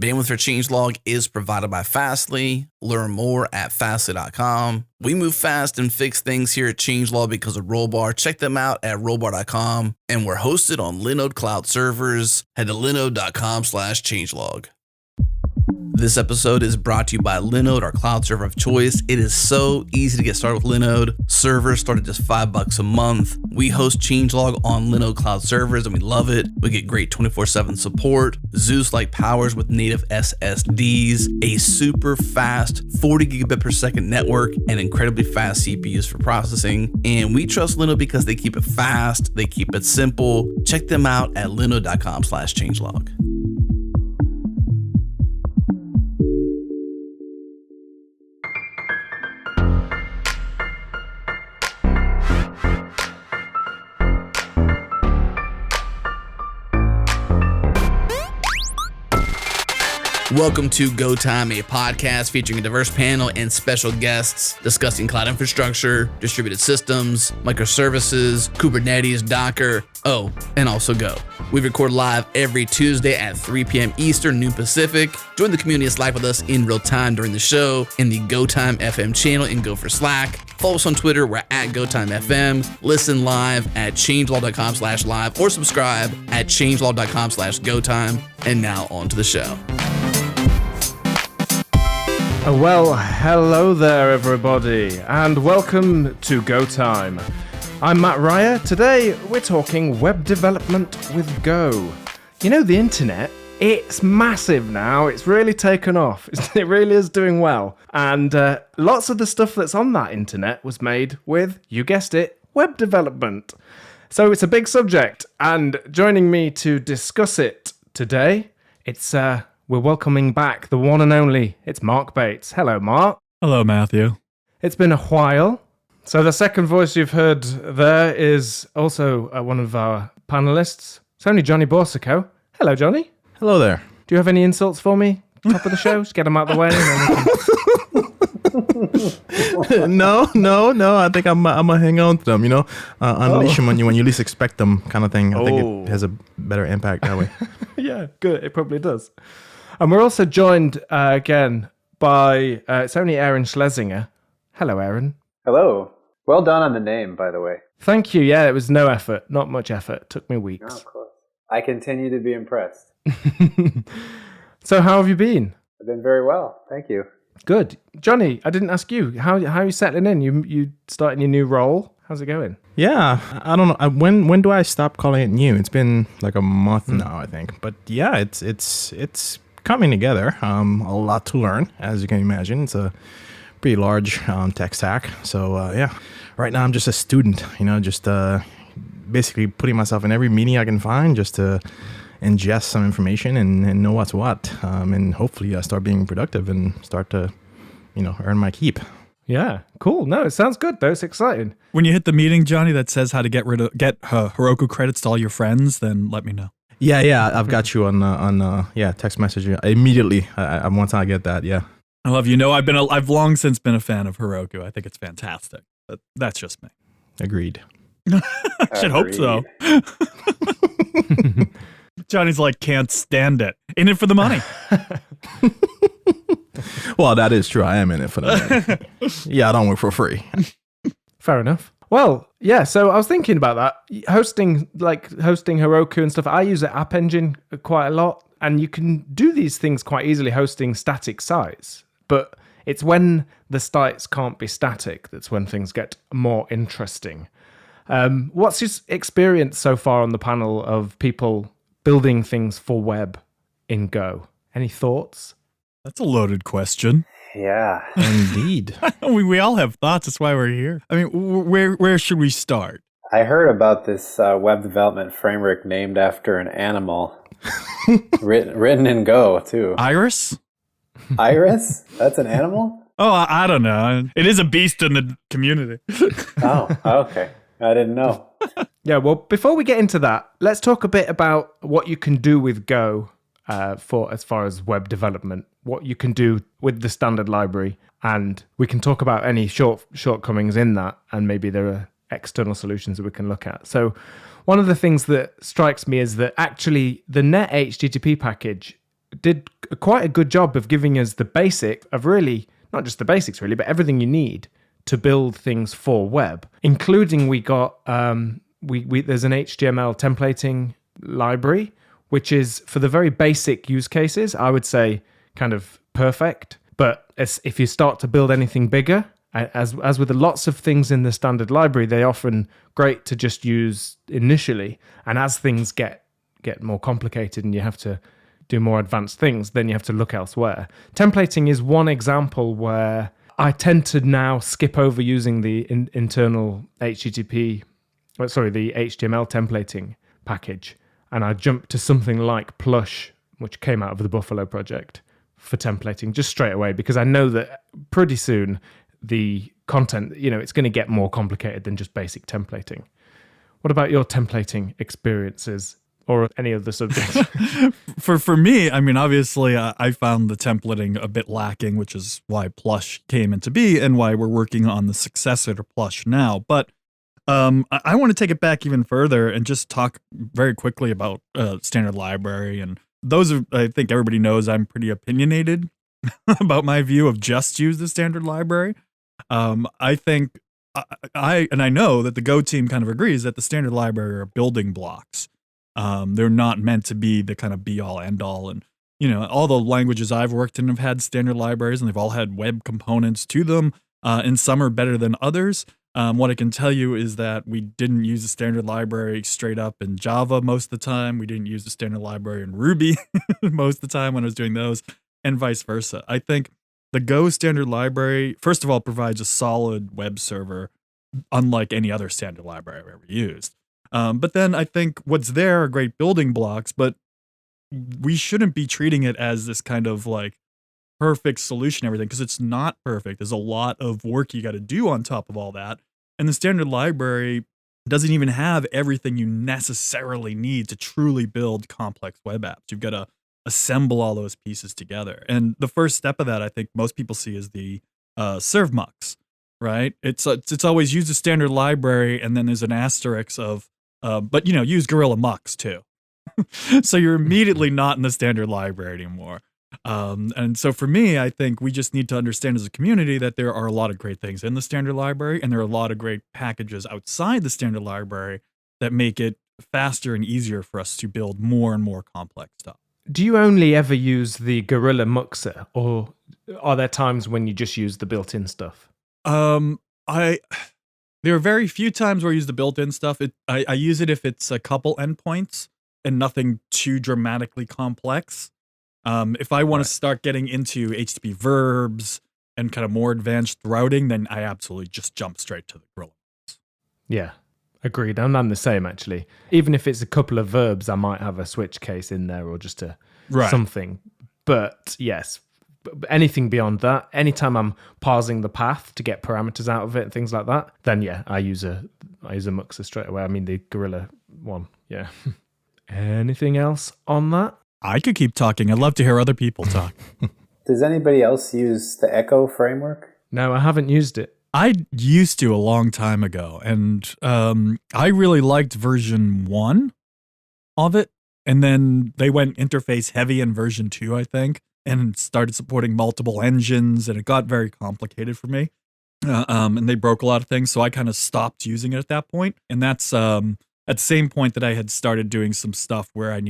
Bandwidth for changelog is provided by Fastly. Learn more at fastly.com. We move fast and fix things here at changelog because of Rollbar. Check them out at rollbar.com. And we're hosted on Linode Cloud servers. Head to linode.com/changelog. This episode is brought to you by Linode, our cloud server of choice. It is so easy to get started with Linode. Servers start at just $5 a month. We host changelog on Linode cloud servers and we love it. We get great 24/7 support, Zeus-like powers with native SSDs, a super fast 40 gigabit per second network, and incredibly fast CPUs for processing. And we trust Linode because they keep it fast, they keep it simple. Check them out at linode.com/changelog. Welcome to Go Time, a podcast featuring a diverse panel and special guests discussing cloud infrastructure, distributed systems, microservices, Kubernetes, Docker, and also Go. We record live every Tuesday at 3 p.m. Eastern, noon Pacific. Join the community that's live with us in real time during the show in the Go Time FM channel and Go for Slack. Follow us on Twitter, we're at GoTimeFM. Listen live at changelog.com/live or subscribe at changelog.com/GoTime. And now on to the show. Well, hello there everybody, and welcome to Go Time. I'm Matt Ryer. Today we're talking web development with Go. You know, the internet, it's massive now. It's really taken off. It really is doing well. And lots of the stuff that's on that internet was made with, you guessed it, web development. So it's a big subject, and joining me to discuss it today, we're welcoming back the one and only, it's Mark Bates. Hello, Mark. Hello, Matthew. It's been a while. So the second voice you've heard there is also one of our panelists. It's only Johnny Boursiquot. Hello, Johnny. Hello there. Do you have any insults for me? Top of the show? Just get them out of the way. No. I think I'm gonna hang on to them. Unleash them when you least expect them, kind of thing. I think it has a better impact that way. Yeah, good. It probably does. And we're also joined again by it's only Aaron Schlesinger. Hello, Aaron. Hello. Well done on the name, by the way. Thank you. Yeah, it was no effort, not much effort. It took me weeks. Oh, of course. I continue to be impressed. So, how have you been? I've been very well, thank you. Good, Johnny. I didn't ask you. How are you settling in? You starting your new role? How's it going? Yeah, I don't know. When do I stop calling it new? It's been like a month now, I think. But yeah, it's coming together. A lot to learn, as you can imagine. It's a pretty large tech stack. So yeah, right now I'm just a student. Just basically putting myself in every meeting I can find just to ingest some information and know what's what, and hopefully start being productive and start to, earn my keep. Yeah, cool. No, it sounds good though. It's exciting. When you hit the meeting, Johnny, that says how to get Heroku credits to all your friends, then let me know. Yeah, I've got you on text message immediately. Once I get that, yeah. I love I've long since been a fan of Heroku. I think it's fantastic. But that's just me. Agreed. I should hope so. Johnny's like, can't stand it. In it for the money. Well, that is true. I am in it for the money. Yeah, I don't work for free. Fair enough. Well, yeah, so I was thinking about that. Hosting Heroku and stuff, I use the App Engine quite a lot, and you can do these things quite easily hosting static sites. But it's when the sites can't be static that's when things get more interesting. What's your experience so far on the panel of people building things for web in Go? Any thoughts? That's a loaded question. Yeah. Indeed. we all have thoughts. That's why we're here. I mean, where should we start? I heard about this web development framework named after an animal. written in Go, too. Iris? Iris? That's an animal? Oh, I don't know. It is a beast in the community. Oh, okay. I didn't know. Yeah, well, before we get into that, let's talk a bit about what you can do with Go for as far as web development, what you can do with the standard library, and we can talk about any shortcomings in that, and maybe there are external solutions that we can look at. So one of the things that strikes me is that actually the net HTTP package did quite a good job of giving us the basic of really, not just the basics really, but everything you need to build things for web, including we got, there's an HTML templating library, which is for the very basic use cases, I would say kind of perfect. But if you start to build anything bigger, as with lots of things in the standard library, they're often great to just use initially. And as things get more complicated and you have to do more advanced things, then you have to look elsewhere. Templating is one example where I tend to now skip over using the internal the HTML templating package, and I jump to something like Plush, which came out of the Buffalo project, for templating just straight away, because I know that pretty soon the content, it's going to get more complicated than just basic templating. What about your templating experiences or any other subjects? For me, I mean, obviously, I found the templating a bit lacking, which is why Plush came into be and why we're working on the successor to Plush now. But I want to take it back even further and just talk very quickly about standard library. And I think everybody knows I'm pretty opinionated about my view of just use the standard library. I think I know that the Go team kind of agrees that the standard library are building blocks. They're not meant to be the kind of be all end all. And, all the languages I've worked in have had standard libraries and they've all had web components to them. And some are better than others. What I can tell you is that we didn't use the standard library straight up in Java most of the time. We didn't use the standard library in Ruby most of the time when I was doing those, and vice versa. I think the Go standard library, first of all, provides a solid web server, unlike any other standard library I've ever used. But then I think what's there are great building blocks, but we shouldn't be treating it as this kind of like perfect solution, everything, because it's not perfect. There's a lot of work you got to do on top of all that. And the standard library doesn't even have everything you necessarily need to truly build complex web apps. You've got to assemble all those pieces together. And the first step of that, I think most people see, is the serve mux, right? It's always use the standard library, and then there's an asterisk of, but use Gorilla Mux too. So you're immediately not in the standard library anymore. And so for me, I think we just need to understand as a community that there are a lot of great things in the standard library, and there are a lot of great packages outside the standard library that make it faster and easier for us to build more and more complex stuff. Do you only ever use the Gorilla Muxer, or are there times when you just use the built-in stuff? There are very few times where I use the built-in stuff. I use it if it's a couple endpoints and nothing too dramatically complex. If I want to start getting into HTTP verbs and kind of more advanced routing, then I absolutely just jump straight to the Gorilla. Yeah, agreed. I'm the same, actually. Even if it's a couple of verbs, I might have a switch case in there or just something. But yes, anything beyond that, anytime I'm parsing the path to get parameters out of it and things like that, then yeah, I use a Muxer straight away. I mean, the Gorilla one, yeah. Anything else on that? I could keep talking. I'd love to hear other people talk. Does anybody else use the Echo framework? No, I haven't used it. I used to a long time ago, and I really liked version 1 of it. And then they went interface heavy in version 2, I think, and started supporting multiple engines, and it got very complicated for me. And they broke a lot of things, so I kind of stopped using it at that point. And that's at the same point that I had started doing some stuff where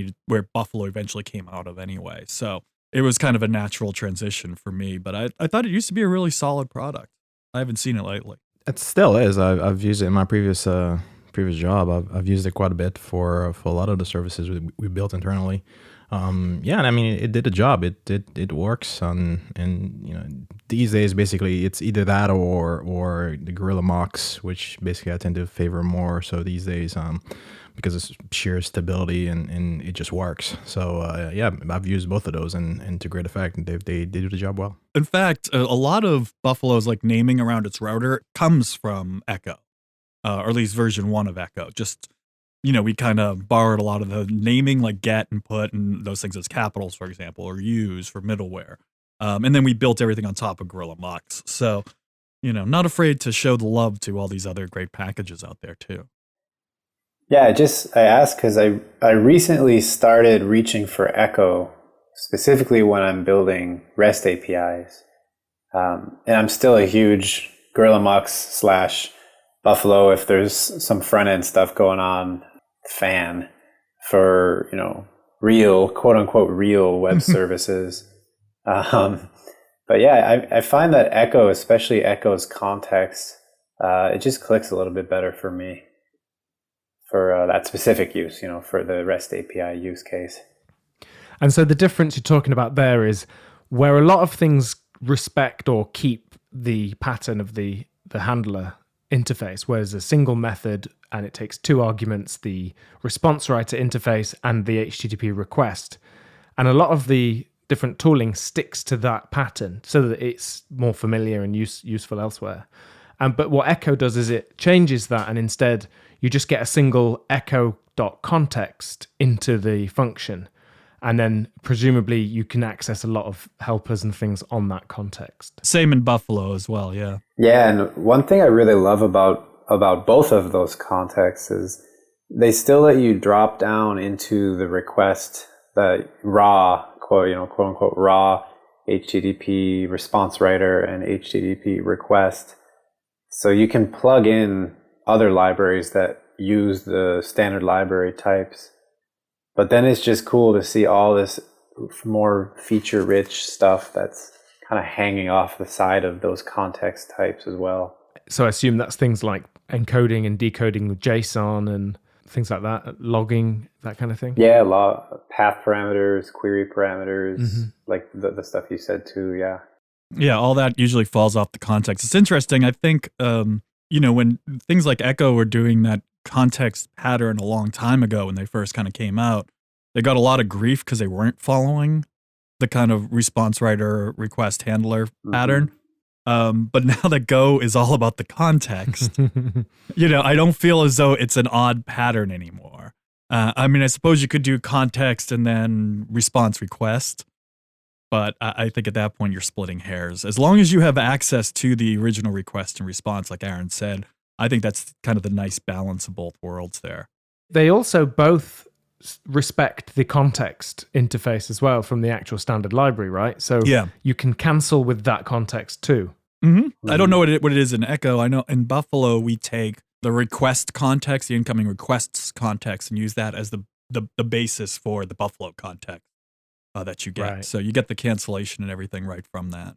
Buffalo eventually came out of anyway. So it was kind of a natural transition for me, but I thought it used to be a really solid product. I haven't seen it lately. It still is. I've used it in my previous job. I've used it quite a bit for a lot of the services we built internally. And I mean, it did a job. It works and these days basically it's either that or the Gorilla Mux, which basically I tend to favor more so these days because it's sheer stability and it just works. So I've used both of those and to great effect. They do the job well. In fact, a lot of Buffalo's like naming around its router comes from Echo, or at least version 1 of Echo. Just we kind of borrowed a lot of the naming, like get and put and those things as capitals, for example, or use for middleware. And then we built everything on top of Gorilla Mux. So, not afraid to show the love to all these other great packages out there too. Yeah, I asked because I recently started reaching for Echo specifically when I'm building REST APIs. And I'm still a huge Gorilla Mux / Buffalo, if there's some front end stuff going on, fan for, real, quote unquote, real web services. But yeah, I find that Echo, especially Echo's context, it just clicks a little bit better for me for that specific use, for the REST API use case. And so the difference you're talking about there is where a lot of things respect or keep the pattern of the handler interface, whereas a single method and it takes two arguments, the response writer interface and the HTTP request. And a lot of the different tooling sticks to that pattern so that it's more familiar and useful elsewhere. But what Echo does is it changes that, and instead you just get a single echo.context into the function. And then presumably you can access a lot of helpers and things on that context. Same in Buffalo as well, yeah. Yeah, and one thing I really love about both of those contexts is they still let you drop down into the request, the raw, quote unquote, raw HTTP response writer and HTTP request. So you can plug in other libraries that use the standard library types. But then it's just cool to see all this more feature-rich stuff that's kind of hanging off the side of those context types as well. So I assume that's things like encoding and decoding with JSON and things like that, logging, that kind of thing? Yeah, path parameters, query parameters, like the stuff you said too, yeah. Yeah, all that usually falls off the context. It's interesting. I think, when things like Echo were doing that context pattern a long time ago when they first kind of came out, they got a lot of grief because they weren't following the kind of response writer request handler pattern. But now that Go is all about the context, I don't feel as though it's an odd pattern anymore. I suppose you could do context and then response request, but I think at that point you're splitting hairs. As long as you have access to the original request and response, like Aaron said, I think that's kind of the nice balance of both worlds there. They also both respect the context interface as well from the actual standard library, right? So you can cancel with that context too. I don't know what it is in Echo. I know in Buffalo we take the request context, the incoming requests context, and use that as the basis for the Buffalo context that you get. Right. So you get the cancellation and everything right from that.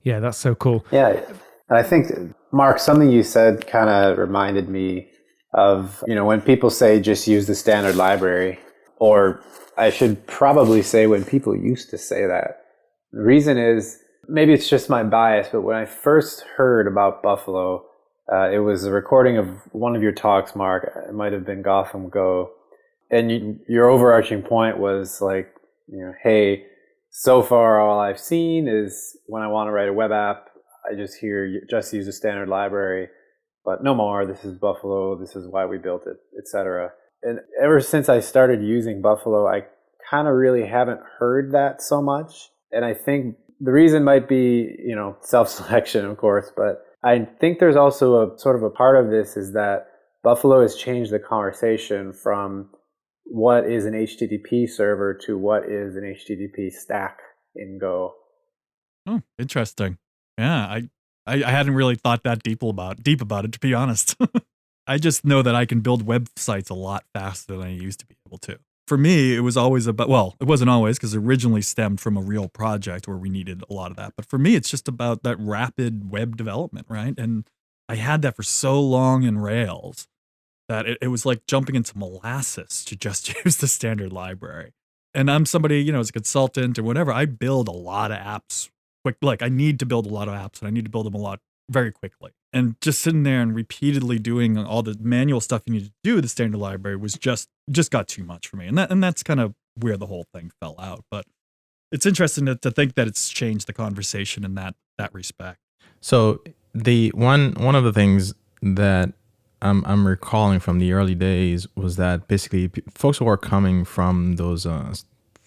Yeah, that's so cool. Yeah. And I think, Mark, something you said kind of reminded me of, when people say just use the standard library, or I should probably say when people used to say that. The reason is, maybe it's just my bias, but when I first heard about Buffalo, it was a recording of one of your talks, Mark. It might have been Gotham Go. And your overarching point was like, hey, so far all I've seen is when I want to write a web app, I just use a standard library, but no more. This is Buffalo. This is why we built it, etc. And ever since I started using Buffalo, I kind of really haven't heard that so much. And I think the reason might be, self-selection, of course, but I think there's also a sort of a part of this is that Buffalo has changed the conversation from what is an HTTP server to what is an HTTP stack in Go. Oh, interesting. Yeah, I hadn't really thought that deep about it, to be honest. I just know that I can build websites a lot faster than I used to be able to. For me, it was always it wasn't always, because it originally stemmed from a real project where we needed a lot of that. But for me, it's just about that rapid web development, right? And I had that for so long in Rails that it was like jumping into molasses to just use the standard library. And I'm somebody, as a consultant or whatever, I build a lot of apps quick. Like I need to build a lot of apps and I need to build them a lot very quickly. And just sitting there and repeatedly doing all the manual stuff you need to do with the standard library was just got too much for me. And that's kind of where the whole thing fell out. But it's interesting to think that it's changed the conversation in that respect. So the one of the things that I'm recalling from the early days was that basically folks who are coming from those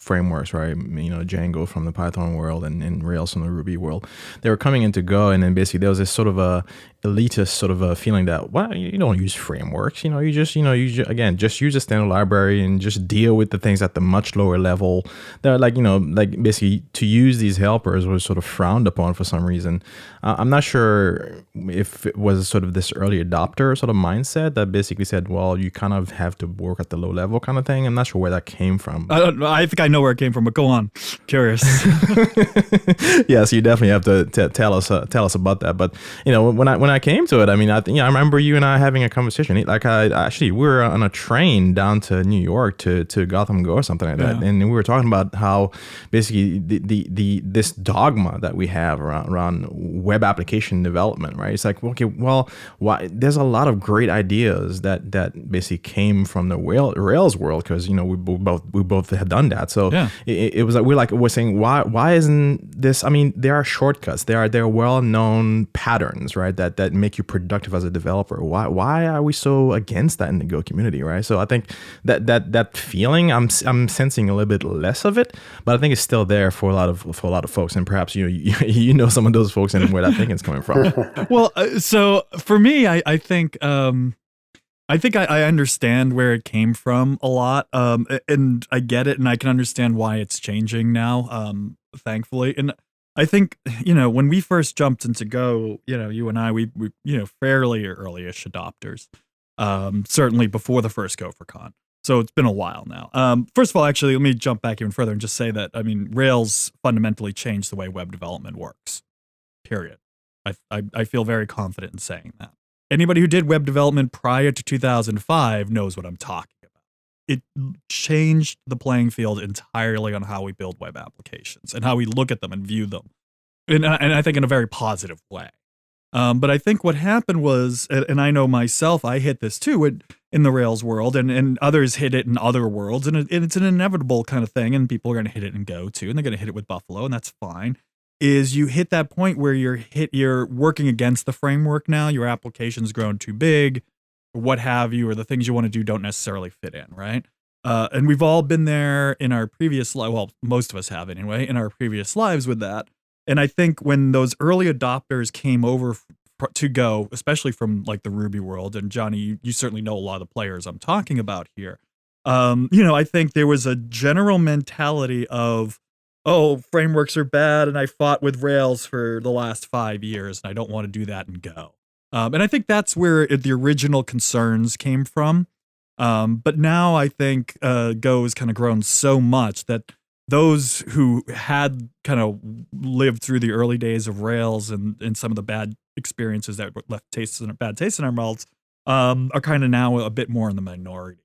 frameworks, right? Django from the Python world and Rails from the Ruby world. They were coming into Go, and then basically there was this sort of a elitist sort of a feeling that, well, you don't use frameworks. You just use a standard library and just deal with the things at the much lower level. They're like basically to use these helpers was sort of frowned upon for some reason. I'm not sure if it was sort of this early adopter sort of mindset that basically said, well, you kind of have to work at the low level kind of thing. I'm not sure where that came from. I think I know where it came from, but go on. Curious. Yeah, so you definitely have to tell us about that. But when I came to it, I mean, I remember you and I having a conversation. Like we were on a train down to New York to Gotham Go or something like that, and we were talking about how basically this dogma that we have around web application development, right? It's like, okay, well, why? There's a lot of great ideas that basically came from the Rails world because we both had done that. So it was like we're saying, why isn't this? I mean, there are shortcuts. There are well-known patterns, right? That make you productive as a developer. Why are we so against that in the Go community, right? So I think that feeling I'm sensing a little bit less of it, but I think it's still there for a lot of folks, and perhaps you know some of those folks and where that thinking is coming from. Well, so for me, I think I understand where it came from a lot, and I get it, and I can understand why it's changing now, thankfully. And I think, when we first jumped into Go, you and I, we fairly early-ish adopters, certainly before the first Go for Con. So it's been a while now. First of all, actually, let me jump back even further and just say that, I mean, Rails fundamentally changed the way web development works, period. I feel very confident in saying that. Anybody who did web development prior to 2005 knows what I'm talking about. It changed the playing field entirely on how we build web applications and how we look at them and view them. And I think in a very positive way. But I think what happened was, and I know myself, I hit this too in the Rails world, and others hit it in other worlds, and it's an inevitable kind of thing, and people are going to hit it in Go too, and they're going to hit it with Buffalo, and that's fine. Is you hit that point where you're working against the framework now, your application's grown too big, what have you, or the things you want to do don't necessarily fit in, right? And we've all been there in our previous life, well, most of us have anyway, in our previous lives with that. And I think when those early adopters came over to Go, especially from like the Ruby world, and Johnny, you certainly know a lot of the players I'm talking about here, I think there was a general mentality of, oh, frameworks are bad, and I fought with Rails for the last 5 years, and I don't want to do that in Go. And I think that's where the original concerns came from. But now I think Go has kind of grown so much that those who had kind of lived through the early days of Rails and some of the bad experiences that left bad taste in our mouths are kind of now a bit more in the minority.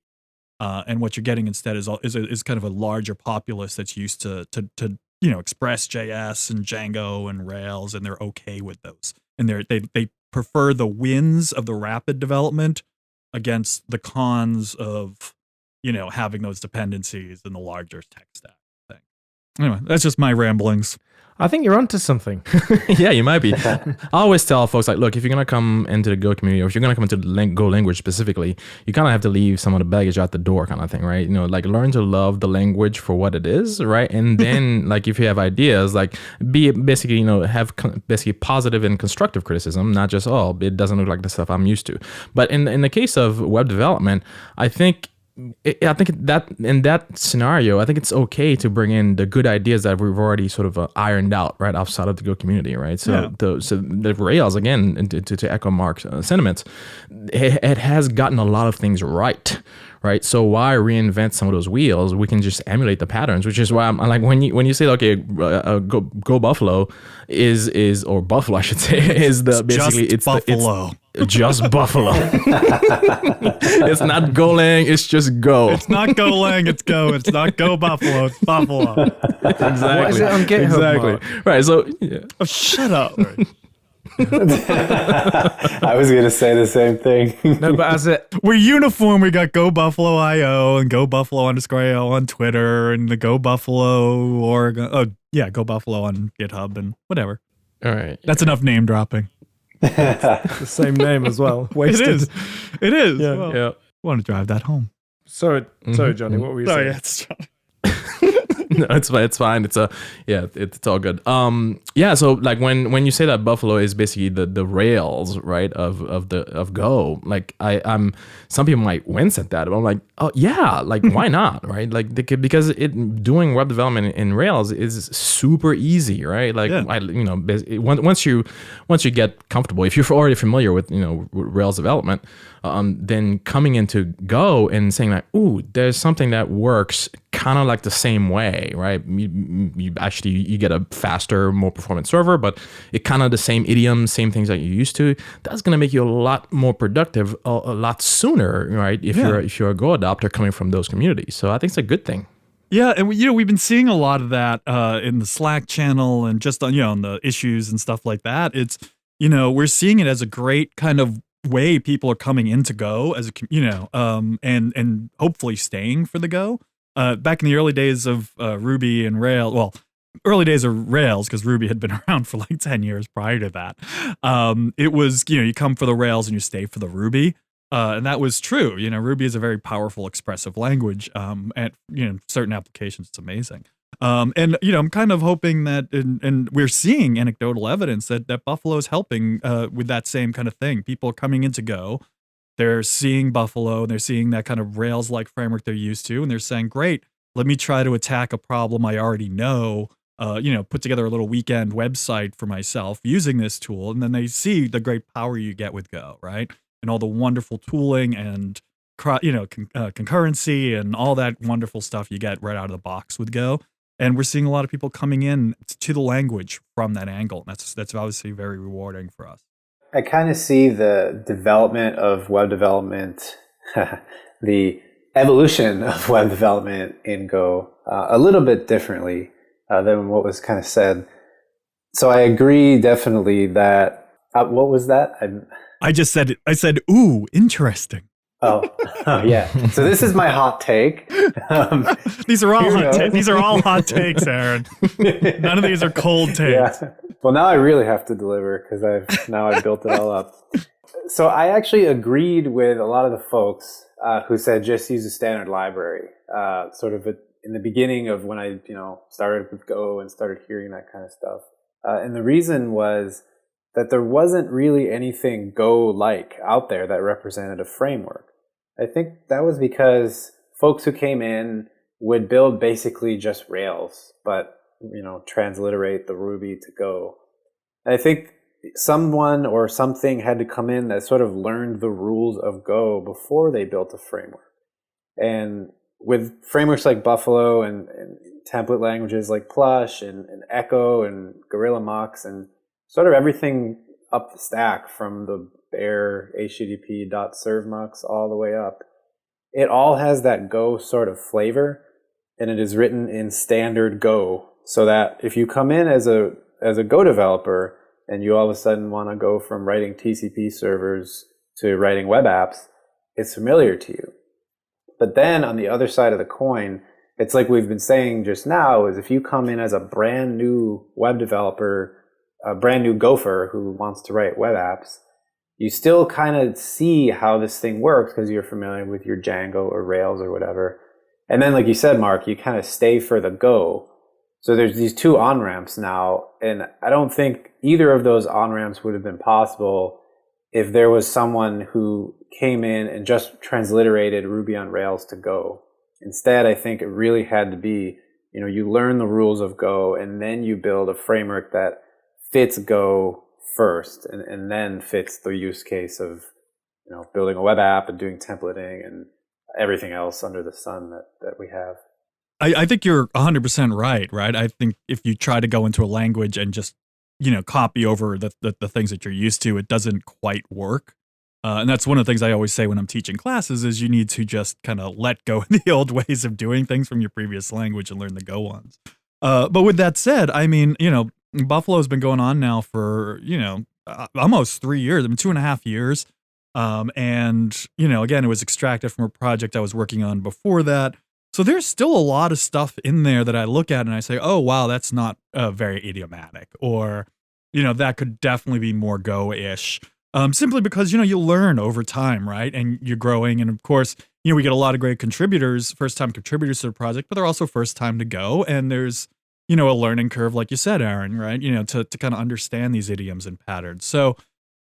And what you're getting instead is kind of a larger populace that's used to Express.js and Django and Rails, and they're okay with those. And they prefer the wins of the rapid development against the cons of having those dependencies and the larger tech stack thing. Anyway, that's just my ramblings. I think you're onto something. Yeah, you might be. I always tell folks, like, look, if you're going to come into the Go community, or if you're going to come into the Go language specifically, you kind of have to leave some of the baggage out the door kind of thing, right? Like learn to love the language for what it is, right? And then, like, if you have ideas, like, be basically, have basically positive and constructive criticism, not just, oh, it doesn't look like the stuff I'm used to. But in the case of web development, I think that in that scenario, I think it's okay to bring in the good ideas that we've already sort of ironed out right outside of the Go community, right? So the Rails, again, to echo Mark's sentiments, it has gotten a lot of things right. Right, so why reinvent some of those wheels? We can just emulate the patterns, which is why I'm like, when you say, okay, go Buffalo is or Buffalo I should say is the basically it's Buffalo. It's just Buffalo. It's not Golang, it's just Go. It's not Golang, it's Go. It's not Go Buffalo, it's Buffalo. Exactly. What is it on GitHub? Exactly. Mark? Right. So yeah. Oh, shut up. I was going to say the same thing. No, but as it, we're uniform. We got Go Buffalo IO and Go Buffalo _IO on Twitter and the Go Buffalo Oregon. Oh, yeah, Go Buffalo on GitHub and whatever. All right. That's enough name dropping. the same name as well. Wasted. It is. Yeah. Well, I want to drive that home. Sorry, Johnny, what were you saying? Sorry, it's Johnny. No, it's fine. It's all good. Yeah. So like when you say that Buffalo is basically the rails, right, of Go, like I'm some people might wince at that, but I'm like, oh yeah, like why not, right? Like because doing web development in Rails is super easy, right? Like once you get comfortable, if you're already familiar with Rails development, then coming into Go and saying like, ooh, there's something that works kind of like the same way, right? You get a faster, more performant server, but it kind of the same idiom, same things that you're used to. That's going to make you a lot more productive a lot sooner, right? If you're a Go adopter coming from those communities. So I think it's a good thing. Yeah, and we've been seeing a lot of that in the Slack channel and just on on the issues and stuff like that. It's we're seeing it as a great kind of way people are coming into Go as and hopefully staying for the Go. Back in the early days of Ruby and Rails, well, early days of Rails, because Ruby had been around for like 10 years prior to that. It was, you come for the Rails and you stay for the Ruby. And that was true. Ruby is a very powerful, expressive language. At certain applications, it's amazing. And I'm kind of hoping that, and we're seeing anecdotal evidence that Buffalo is helping with that same kind of thing. People are coming into Go, they're seeing Buffalo, and they're seeing that kind of Rails-like framework they're used to, and they're saying, "Great, let me try to attack a problem I already know." Put together a little weekend website for myself using this tool, and then they see the great power you get with Go, right? And all the wonderful tooling and concurrency and all that wonderful stuff you get right out of the box with Go. And we're seeing a lot of people coming in to the language from that angle. That's obviously very rewarding for us. I kind of see the development of web development, the evolution of web development in Go a little bit differently than what was kind of said. So I agree definitely that, what was that? I said, ooh, interesting. Oh, yeah. So this is my hot take. These are all hot takes, Aaron. None of these are cold takes. Yeah. Well, now I really have to deliver because I've built it all up. So I actually agreed with a lot of the folks who said just use a standard library. Sort of in the beginning of when I started with Go and started hearing that kind of stuff. And the reason was that there wasn't really anything Go-like out there that represented a framework. I think that was because folks who came in would build basically just Rails, but transliterate the Ruby to Go. And I think someone or something had to come in that sort of learned the rules of Go before they built a framework. And with frameworks like Buffalo and template languages like Plush and Echo and Gorilla Mux and sort of everything up the stack from the bare http.servmux all the way up, it all has that Go sort of flavor, and it is written in standard Go, so that if you come in as a Go developer and you all of a sudden want to go from writing TCP servers to writing web apps, it's familiar to you. But then on the other side of the coin, it's like we've been saying just now, is if you come in as a brand new web developer, a brand new gopher who wants to write web apps, you still kind of see how this thing works because you're familiar with your Django or Rails or whatever. And then, like you said, Mark, you kind of stay for the Go. So there's these two on-ramps now, and I don't think either of those on-ramps would have been possible if there was someone who came in and just transliterated Ruby on Rails to Go. Instead, I think it really had to be, you learn the rules of Go, and then you build a framework that fits Go first, and then fits the use case of building a web app and doing templating and everything else under the sun that we have. I think you're 100% right? I think if you try to go into a language and just copy over the things that you're used to, it doesn't quite work. And that's one of the things I always say when I'm teaching classes is you need to just kind of let go of the old ways of doing things from your previous language and learn the Go ones. But with that said, I mean, Buffalo's been going on now for, almost 3 years, 2.5 years. And, again, it was extracted from a project I was working on before that. So there's still a lot of stuff in there that I look at and I say, oh, wow, that's not very idiomatic. Or, that could definitely be more Go-ish. Simply because, you learn over time, right? And you're growing. And of course, we get a lot of great contributors, first-time contributors to the project, but they're also first-time to Go, and there's, a learning curve, like you said, Aaron, right? To kind of understand these idioms and patterns. So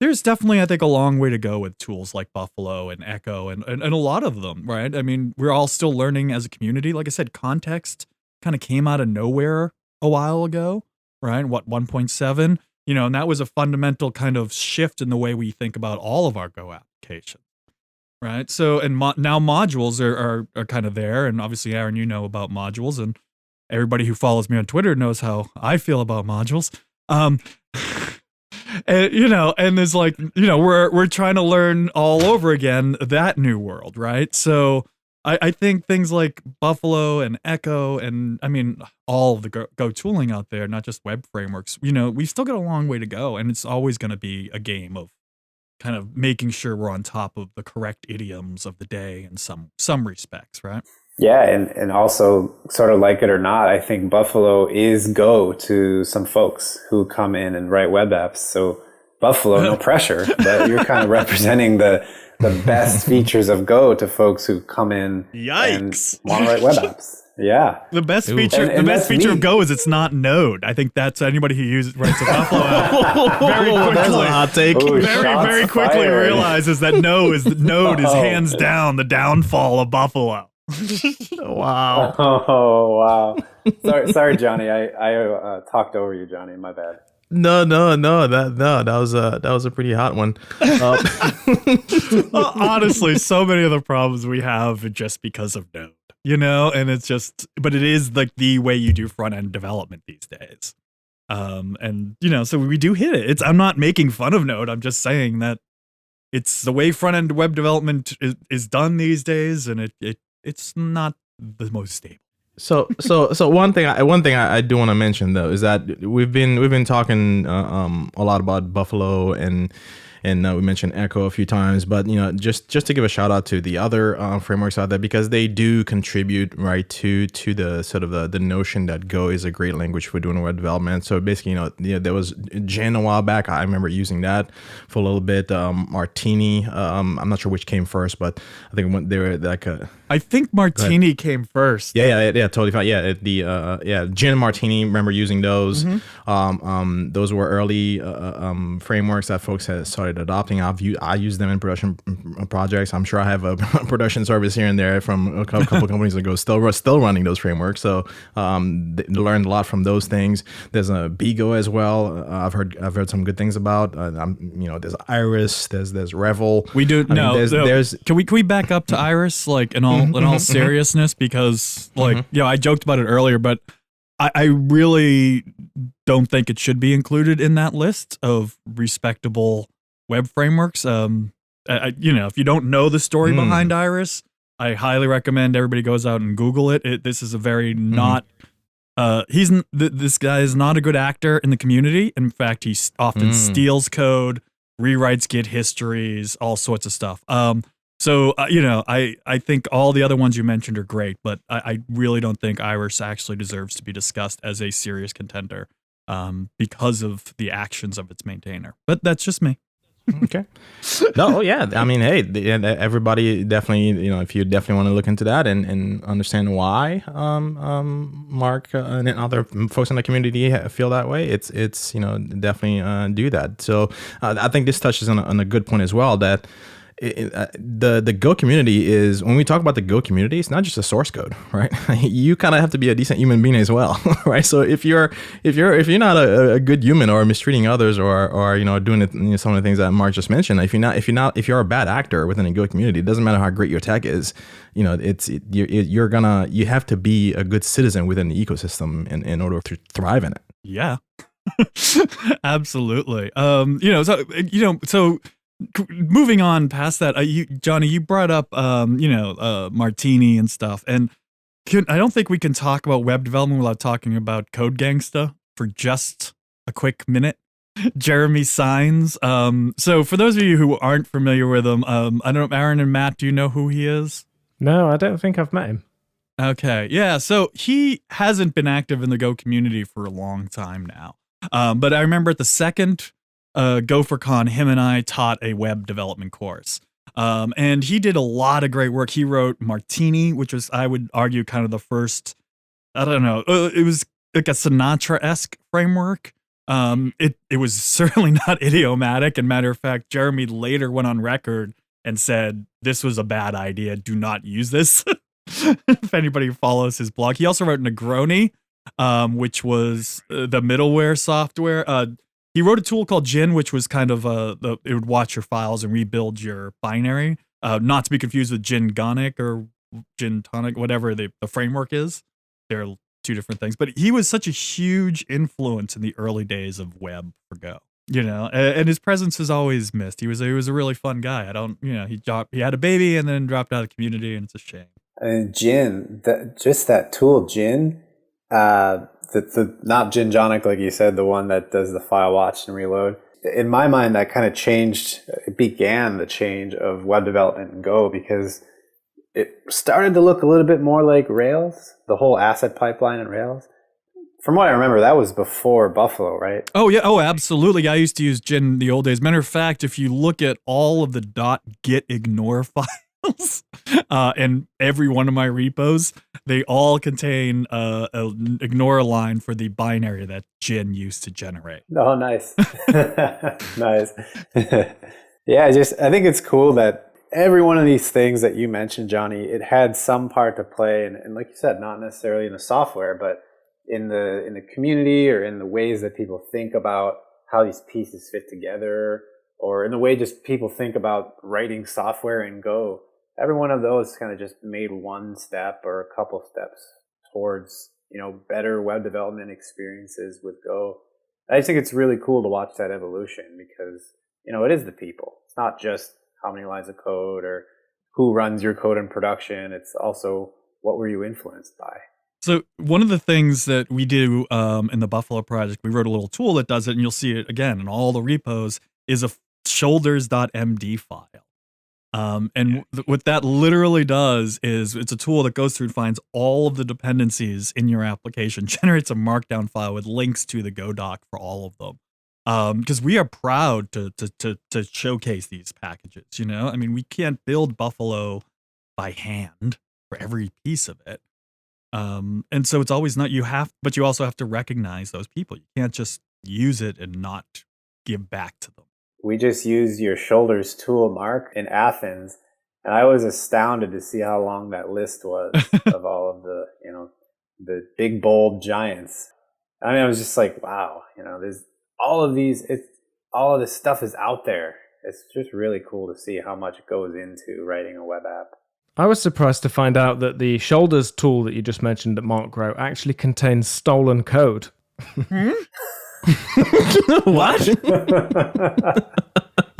there's definitely, I think, a long way to go with tools like Buffalo and Echo and a lot of them, right? I mean, we're all still learning as a community. Like I said, context kind of came out of nowhere a while ago, right? 1.7, and that was a fundamental kind of shift in the way we think about all of our Go applications. Right. So, and now modules are kind of there. And obviously, Aaron, you know about modules, and everybody who follows me on Twitter knows how I feel about modules. And, and there's like, we're trying to learn all over again that new world. Right. So I think things like Buffalo and Echo and I mean, all of the Go tooling out there, not just web frameworks, we still got a long way to go. And it's always going to be a game of kind of making sure we're on top of the correct idioms of the day in some respects, right? Yeah, and also sort of like it or not, I think Buffalo is Go to some folks who come in and write web apps. So Buffalo, no pressure, but you're kind of representing the best features of Go to folks who come in Yikes. and want to write web apps. Yeah. The best feature of Go is it's not Node. I think that's anybody who writes a Buffalo app very quickly. Hot take. Ooh, Very quickly realizes that Node is hands down the downfall of Buffalo. Wow. Oh, wow. Sorry, Johnny. I talked over you, Johnny. My bad. No. That was a pretty hot one. Honestly, so many of the problems we have are just because of Node. And it's just, but it is like the way you do front end development these days. And so we do hit it. I'm not making fun of Node. I'm just saying that it's the way front end web development is done these days, and it's not the most stable. So one thing I do want to mention though is that we've been talking a lot about Buffalo and we mentioned Echo a few times, but just to give a shout out to the other frameworks out there because they do contribute right to the sort of the notion that Go is a great language for doing web development. So basically, there was Gin a while back. I remember using that for a little bit. Martini. I'm not sure which came first, but I think they were like I think Martini came first. Yeah, totally fine. Yeah, Gin and Martini. Remember using those. Mm-hmm. Those were early frameworks that folks had started adopting. I use them in production projects. I'm sure I have a production service here and there from a couple companies ago still running those frameworks. So learned a lot from those things. There's a Bigo as well. I've heard some good things about. There's Iris. There's Revel. We do there's Can we back up to Iris like in all seriousness because I joked about it earlier, but I really don't think it should be included in that list of respectable web frameworks. If you don't know the story behind Iris, I highly recommend everybody goes out and Google it. This is a very not. This guy is not a good actor in the community. In fact, he often steals code, rewrites Git histories, all sorts of stuff. I think all the other ones you mentioned are great, but I really don't think Iris actually deserves to be discussed as a serious contender because of the actions of its maintainer. But that's just me. Okay. No, yeah. I mean, hey, everybody definitely, if you definitely want to look into that and understand why Mark and other folks in the community feel that way, it's definitely do that. So I think this touches on a good point as well that the Go community is, when we talk about the Go community, it's not just a source code, right? You kind of have to be a decent human being as well, right? So if you're not a good human or mistreating others or doing some of the things that Mark just mentioned, if you're a bad actor within a Go community, it doesn't matter how great your tech is, you have to be a good citizen within the ecosystem in order to thrive in it. Yeah. Absolutely. So moving on past that, Johnny, you brought up, Martini and stuff, and I don't think we can talk about web development without talking about Code Gangsta for just a quick minute. Jeremy Signs. So for those of you who aren't familiar with him, I don't know, Aaron and Matt, do you know who he is? No, I don't think I've met him. Okay, yeah, so he hasn't been active in the Go community for a long time now. But I remember at the second GopherCon, him and I taught a web development course. And he did a lot of great work. He wrote Martini, which was, I would argue, kind of the first, I don't know, it was like a Sinatra-esque framework. It was certainly not idiomatic. And matter of fact, Jeremy later went on record and said, this was a bad idea. Do not use this. If anybody follows his blog. He also wrote Negroni, which was the middleware software. He wrote a tool called Gin, which was kind of it would watch your files and rebuild your binary. Not to be confused with Gingonic or Gintonic, whatever the framework is. They're two different things. But he was such a huge influence in the early days of web for Go. And his presence is always missed. He was a really fun guy. He had a baby and then dropped out of the community, and it's a shame. And Gin, just that tool, Gin, the not Gingonic, like you said, the one that does the file watch and reload. In my mind, that kind of began the change of web development in Go, because it started to look a little bit more like Rails, the whole asset pipeline in Rails. From what I remember, that was before Buffalo, right? Oh, yeah. Oh, absolutely. I used to use Gin in the old days. Matter of fact, if you look at all of the .git ignore files and every one of my repos, they all contain an ignore line for the binary that Gin used to generate. Oh, nice. Nice. Yeah, I think it's cool that every one of these things that you mentioned, Johnny, it had some part to play. And like you said, not necessarily in the software, but in the community, or in the ways that people think about how these pieces fit together, or in the way just people think about writing software in Go. Every one of those kind of just made one step or a couple steps towards, better web development experiences with Go. I just think it's really cool to watch that evolution, because, it is the people. It's not just how many lines of code or who runs your code in production. It's also what were you influenced by. So one of the things that we do in the Buffalo project, we wrote a little tool that does it, and you'll see it again in all the repos, is a shoulders.md file. What that literally does is it's a tool that goes through and finds all of the dependencies in your application, generates a markdown file with links to the Go doc for all of them. Because we are proud to showcase these packages, we can't build Buffalo by hand for every piece of it. And so it's always not, but you also have to recognize those people. You can't just use it and not give back to them. We just used your shoulders tool, Mark, in Athens, and I was astounded to see how long that list was of all of the, the big, bold giants. I was just like, wow, there's all of this stuff is out there. It's just really cool to see how much goes into writing a web app. I was surprised to find out that the shoulders tool that you just mentioned that Mark wrote actually contains stolen code. What?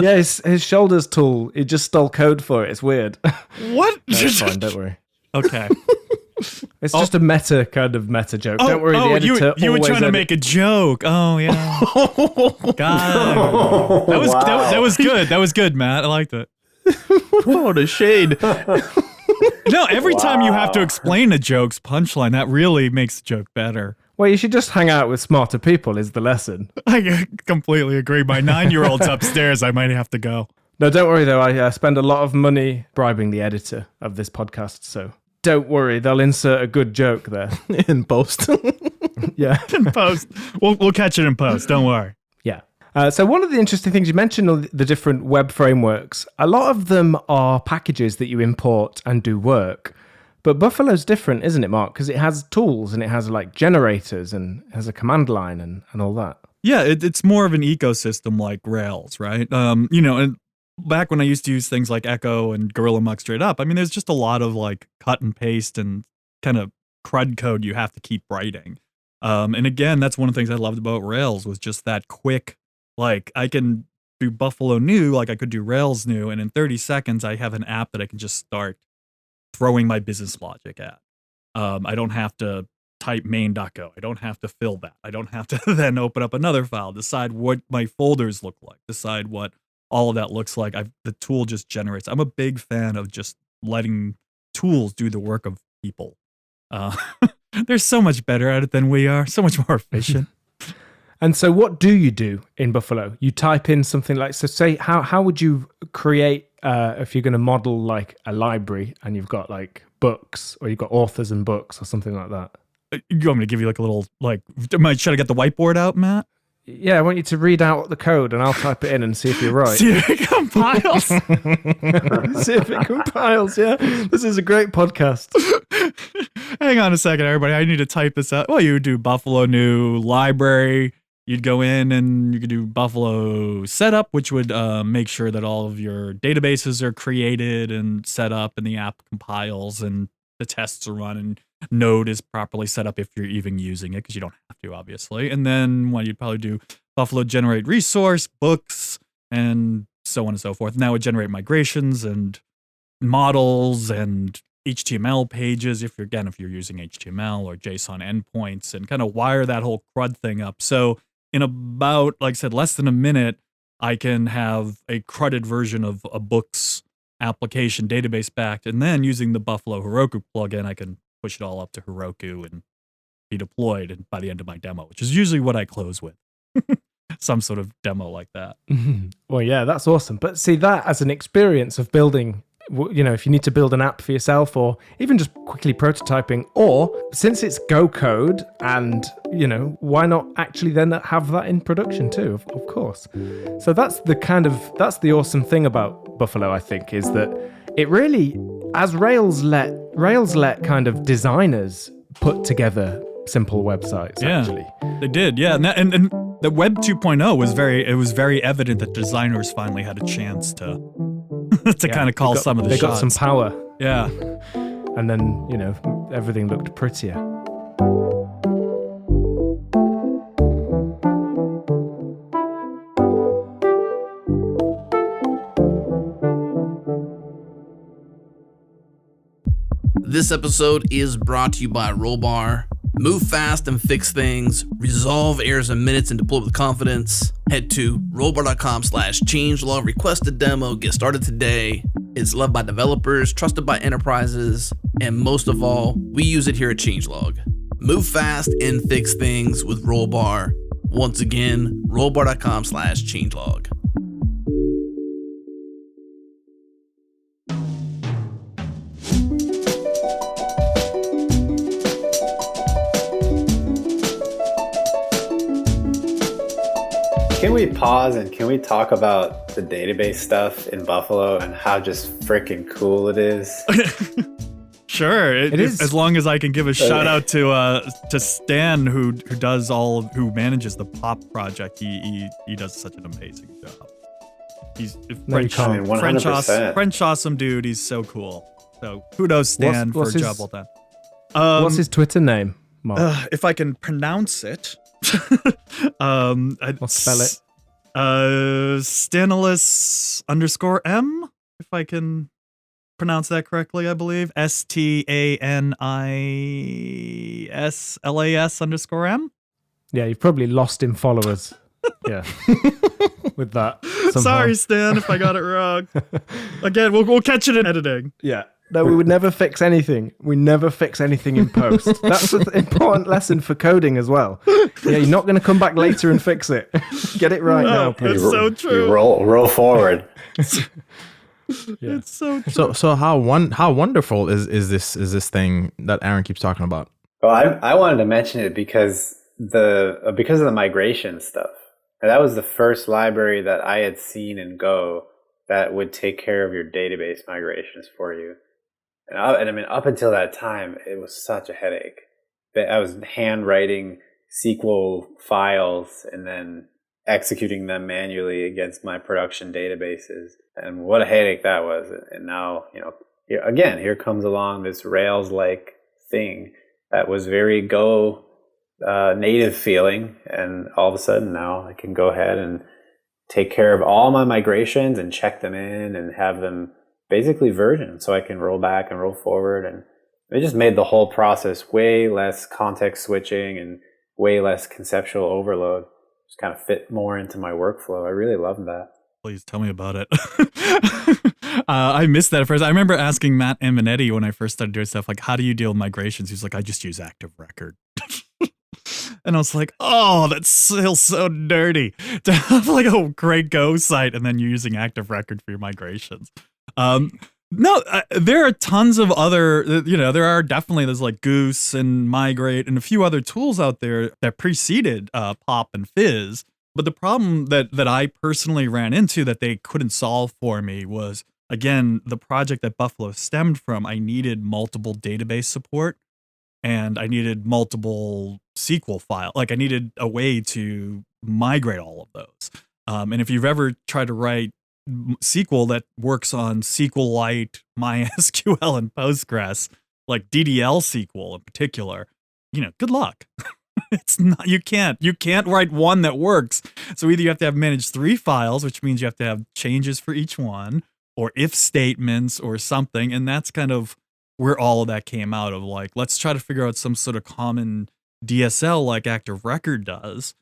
Yeah, his shoulders tool, he just stole code for it. It's weird. What? That's fine, don't worry. Okay. It's just a meta joke. Don't worry, the editor you were trying to make a joke. Oh, yeah. God. That was good. That was good, Matt. I liked it. What a shade. No, every time you have to explain a joke's punchline, that really makes the joke better. Well, you should just hang out with smarter people is the lesson. I completely agree. My 9-year-old's upstairs. I might have to go. No, don't worry, though. I spend a lot of money bribing the editor of this podcast, so don't worry. They'll insert a good joke there. In post. Yeah. In post. We'll catch it in post. Don't worry. Yeah. So one of the interesting things, you mentioned the different web frameworks. A lot of them are packages that you import and do work. But Buffalo's different, isn't it, Mark? Because it has tools and it has like generators and has a command line and all that. Yeah, it's more of an ecosystem like Rails, right? And back when I used to use things like Echo and Gorilla Muck straight up, there's just a lot of like cut and paste and kind of crud code you have to keep writing. And again, that's one of the things I loved about Rails was just that quick, like I can do Buffalo new, like I could do Rails new, and in 30 seconds I have an app that I can just start throwing my business logic at. I don't have to type main.go. I don't have to fill that. I don't have to then open up another file, decide what my folders look like, decide what all of that looks like. The tool just generates. I'm a big fan of just letting tools do the work of people. They're so much better at it than we are, so much more efficient. And so what do you do in Buffalo? You type in something like, so say, how would you create if you're going to model like a library and you've got like books or you've got authors and books or something like that. You want me to give you like a little, like, should I get the whiteboard out, Matt? Yeah, I want you to read out the code and I'll type it in and see if you're right. See if it compiles. See if it compiles, yeah. This is a great podcast. Hang on a second, everybody. I need to type this out. Well, you would do Buffalo new library. You'd go in and you could do Buffalo setup, which would make sure that all of your databases are created and set up and the app compiles and the tests are run and Node is properly set up if you're even using it, because you don't have to, obviously. And then you'd probably do Buffalo generate resource, books, and so on and so forth. And that would generate migrations and models and HTML pages if you're using HTML or JSON endpoints, and kind of wire that whole CRUD thing up. So in about, like I said, less than a minute, I can have a CRUDed version of a book's application database backed, and then using the Buffalo Heroku plugin, I can push it all up to Heroku and be deployed, and by the end of my demo, which is usually what I close with. Some sort of demo like that. Well, yeah, that's awesome. But see, that as an experience of building, if you need to build an app for yourself or even just quickly prototyping, or since it's Go code and, why not actually then have that in production too, of course. So that's the awesome thing about Buffalo, I think, is that it really, as Rails let kind of designers put together simple websites, actually. They did, yeah. And the Web 2.0 was very evident that designers finally had a chance to kind of call some of the shots. They got some power. Yeah. And then, everything looked prettier. This episode is brought to you by Rollbar. Move fast and fix things. Resolve errors in minutes and deploy with confidence. Head to rollbar.com/changelog. Request a demo. Get started today. It's loved by developers, trusted by enterprises, and most of all, we use it here at Changelog. Move fast and fix things with Rollbar. Once again, rollbar.com/changelog. Can we pause and can we talk about the database stuff in Buffalo and how just freaking cool it is? Sure, it is. As long as I can give a shout out to Stan, who manages the Pop project. He does such an amazing job. He's French awesome dude. He's so cool. So kudos, Stan, for a job well done. What's his Twitter name, Mark? If I can pronounce it. I'll spell it. Stanis_M, if I can pronounce that correctly, I believe. STANISLAS_M. Yeah, you've probably lost in followers. Yeah. With that. Somehow. Sorry, Stan, if I got it wrong. Again, we'll catch it in editing. Yeah. No, we would never fix anything. We never fix anything in post. That's an important lesson for coding as well. Yeah, you're not going to come back later and fix it. Get it right now, please. It's so true. You roll forward. Yeah. It's so true. So how wonderful is this thing that Aaron keeps talking about? Well, I wanted to mention it because of the migration stuff. And that was the first library that I had seen in Go that would take care of your database migrations for you. And I mean, up until that time, it was such a headache. I was handwriting SQL files and then executing them manually against my production databases. And what a headache that was. And now, here comes along this Rails-like thing that was very Go native feeling. And all of a sudden now I can go ahead and take care of all my migrations and check them in and have them basically version, so I can roll back and roll forward. And it just made the whole process way less context switching and way less conceptual overload. Just kind of fit more into my workflow. I really love that. Please tell me about it. I missed that at first. I remember asking Matt Eminetti when I first started doing stuff, like, how do you deal with migrations? He's like, I just use Active Record. And I was like, oh, that feels so dirty to have like a great Go site and then you're using Active Record for your migrations. No, there are tons of other, there's like Goose and Migrate and a few other tools out there that preceded Pop and Fizz. But the problem that I personally ran into that they couldn't solve for me was, again, the project that Buffalo stemmed from. I needed multiple database support and I needed multiple SQL file. Like I needed a way to migrate all of those. And if you've ever tried to write SQL that works on SQLite, MySQL, and Postgres, like DDL SQL in particular, good luck. It's not, you can't write one that works. So either you have to have managed 3 files, which means you have to have changes for each one, or if statements or something. And that's kind of where all of that came out of, like, let's try to figure out some sort of common DSL like Active Record does.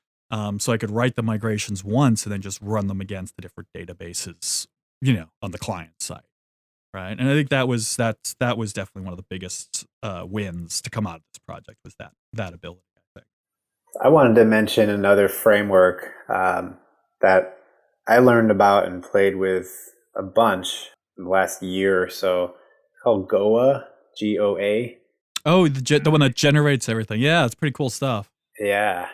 So I could write the migrations once and then just run them against the different databases, on the client side, right? And I think that was definitely one of the biggest wins to come out of this project, was that ability, I think. I wanted to mention another framework that I learned about and played with a bunch in the last year or so, called Goa, Goa. Oh, the one that generates everything. Yeah, it's pretty cool stuff. Yeah.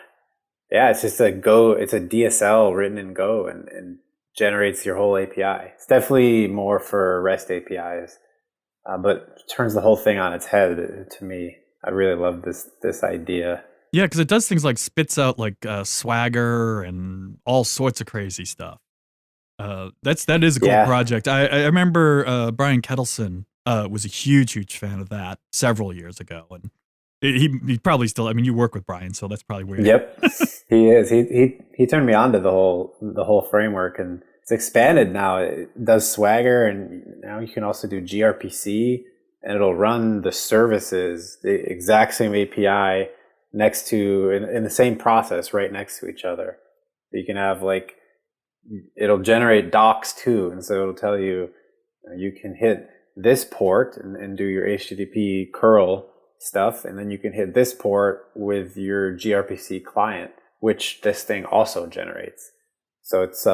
Yeah, it's just it's a DSL written in Go and generates your whole API. It's definitely more for REST APIs, but turns the whole thing on its head to me. I really love this idea. Yeah, because it does things like spits out like Swagger and all sorts of crazy stuff. That is a cool project. I remember Brian Kettleson was a huge fan of that several years ago, and he probably still. I mean, you work with Brian, so that's probably weird. Yep, he is. He turned me on to the whole framework, and it's expanded now. It does Swagger, and now you can also do gRPC, and it'll run the services, the exact same API next to in the same process, right next to each other. You can have it'll generate docs too, and so it'll tell you you can hit this port and do your HTTP curl stuff, and then you can hit this port with your gRPC client, which this thing also generates. So it's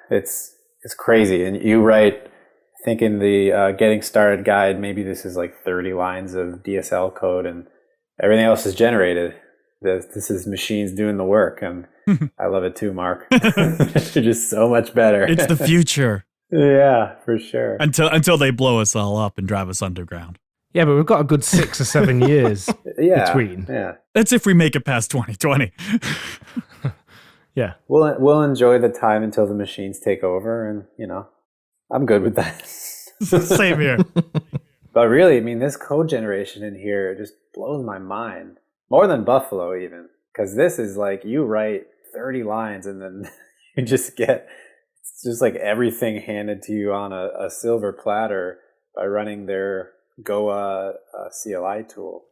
it's crazy. And you write, I think in the getting started guide, maybe this is like 30 lines of DSL code, and everything else is generated. This is machines doing the work, and I love it too, Mark. They're just so much better. It's the future. Yeah, for sure. Until they blow us all up and drive us underground. Yeah, but we've got a good 6 or 7 years between. Yeah, that's if we make it past 2020. Yeah, we'll enjoy the time until the machines take over, and I'm good with that. Same here. But really, I mean, this code generation in here just blows my mind more than Buffalo, even, because this is like you write 30 lines and then you just get it's just like everything handed to you on a silver platter by running their Goa CLI tool.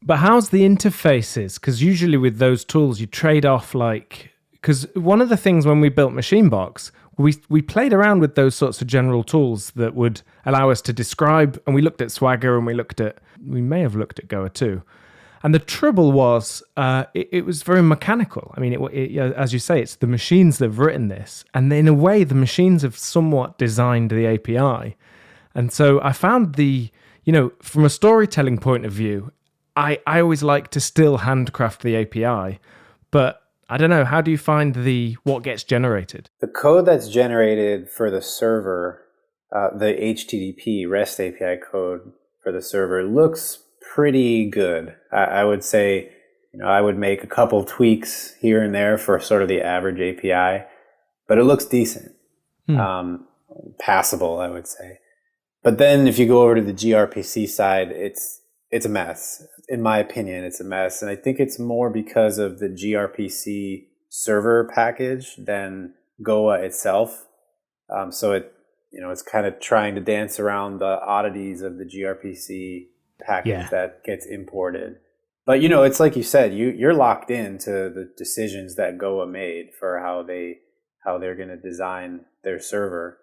but how's the interfaces? Because usually with those tools, you trade off because one of the things when we built Machinebox, we played around with those sorts of general tools that would allow us to describe, and we looked at Swagger and we may have looked at Goa too. And the trouble was, it was very mechanical. I mean, as you say, it's the machines that have written this. And in a way, the machines have somewhat designed the API. And so I found from a storytelling point of view, I always like to still handcraft the API. But I don't know, how do you find what gets generated? The code that's generated for the server, the HTTP REST API code for the server looks pretty good. I would say, I would make a couple tweaks here and there for sort of the average API, but it looks decent. Passable, I would say. But then if you go over to the gRPC side, it's a mess. In my opinion, it's a mess. And I think it's more because of the gRPC server package than Goa itself. So it's kind of trying to dance around the oddities of the gRPC package that gets imported. But it's like you said, you're locked into the decisions that Goa made for how they're going to design their server,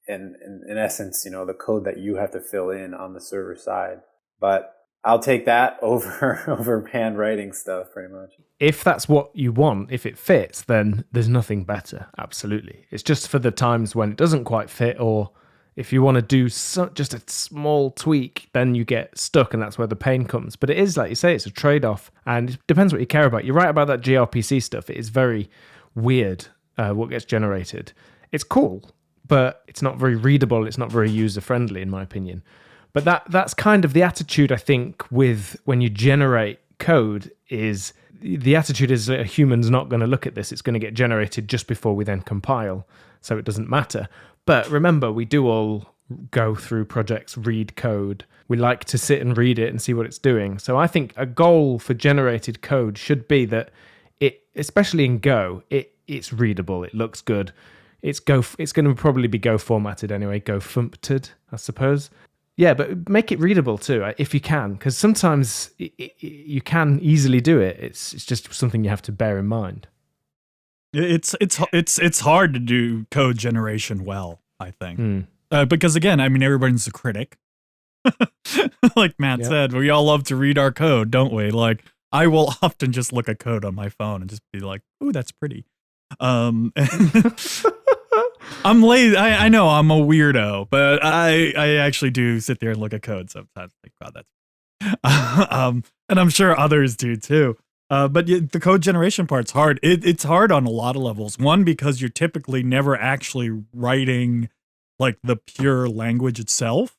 and in essence, the code that you have to fill in on the server side. But I'll take that over hand writing stuff pretty much. If that's what you want, if it fits, then there's nothing better. Absolutely. It's just for the times when it doesn't quite fit, or If you want to do just a small tweak, then you get stuck, and that's where the pain comes. But it is, like you say, it's a trade-off, and it depends what you care about. You're right about that gRPC stuff. It is very weird what gets generated. It's cool, but it's not very readable. It's not very user-friendly, in my opinion. But that's kind of the attitude, I think, with when you generate code is the attitude is that a human's not going to look at this. It's going to get generated just before we then compile, so it doesn't matter. But remember, we do all go through projects, read code. We like to sit and read it and see what it's doing. So I think a goal for generated code should be that it, especially in Go, it's readable. It looks good. It's going to probably be Go formatted anyway, Go fumpted, I suppose. Yeah, but make it readable too, if you can, because sometimes you can easily do it. It's just something you have to bear in mind. It's hard to do code generation well, I think, because again, I mean, everybody's a critic. Like Matt said, we all love to read our code, don't we? Like, I will often just look at code on my phone and just be like, "Ooh, that's pretty." I'm lazy. I know I'm a weirdo, but I actually do sit there and look at code sometimes. Like, wow, that's and I'm sure others do too. But the code generation part's hard. It's hard on a lot of levels. One, because you're typically never actually writing like the pure language itself.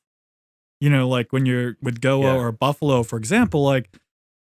You know, like when you're with Goa or Buffalo, for example, like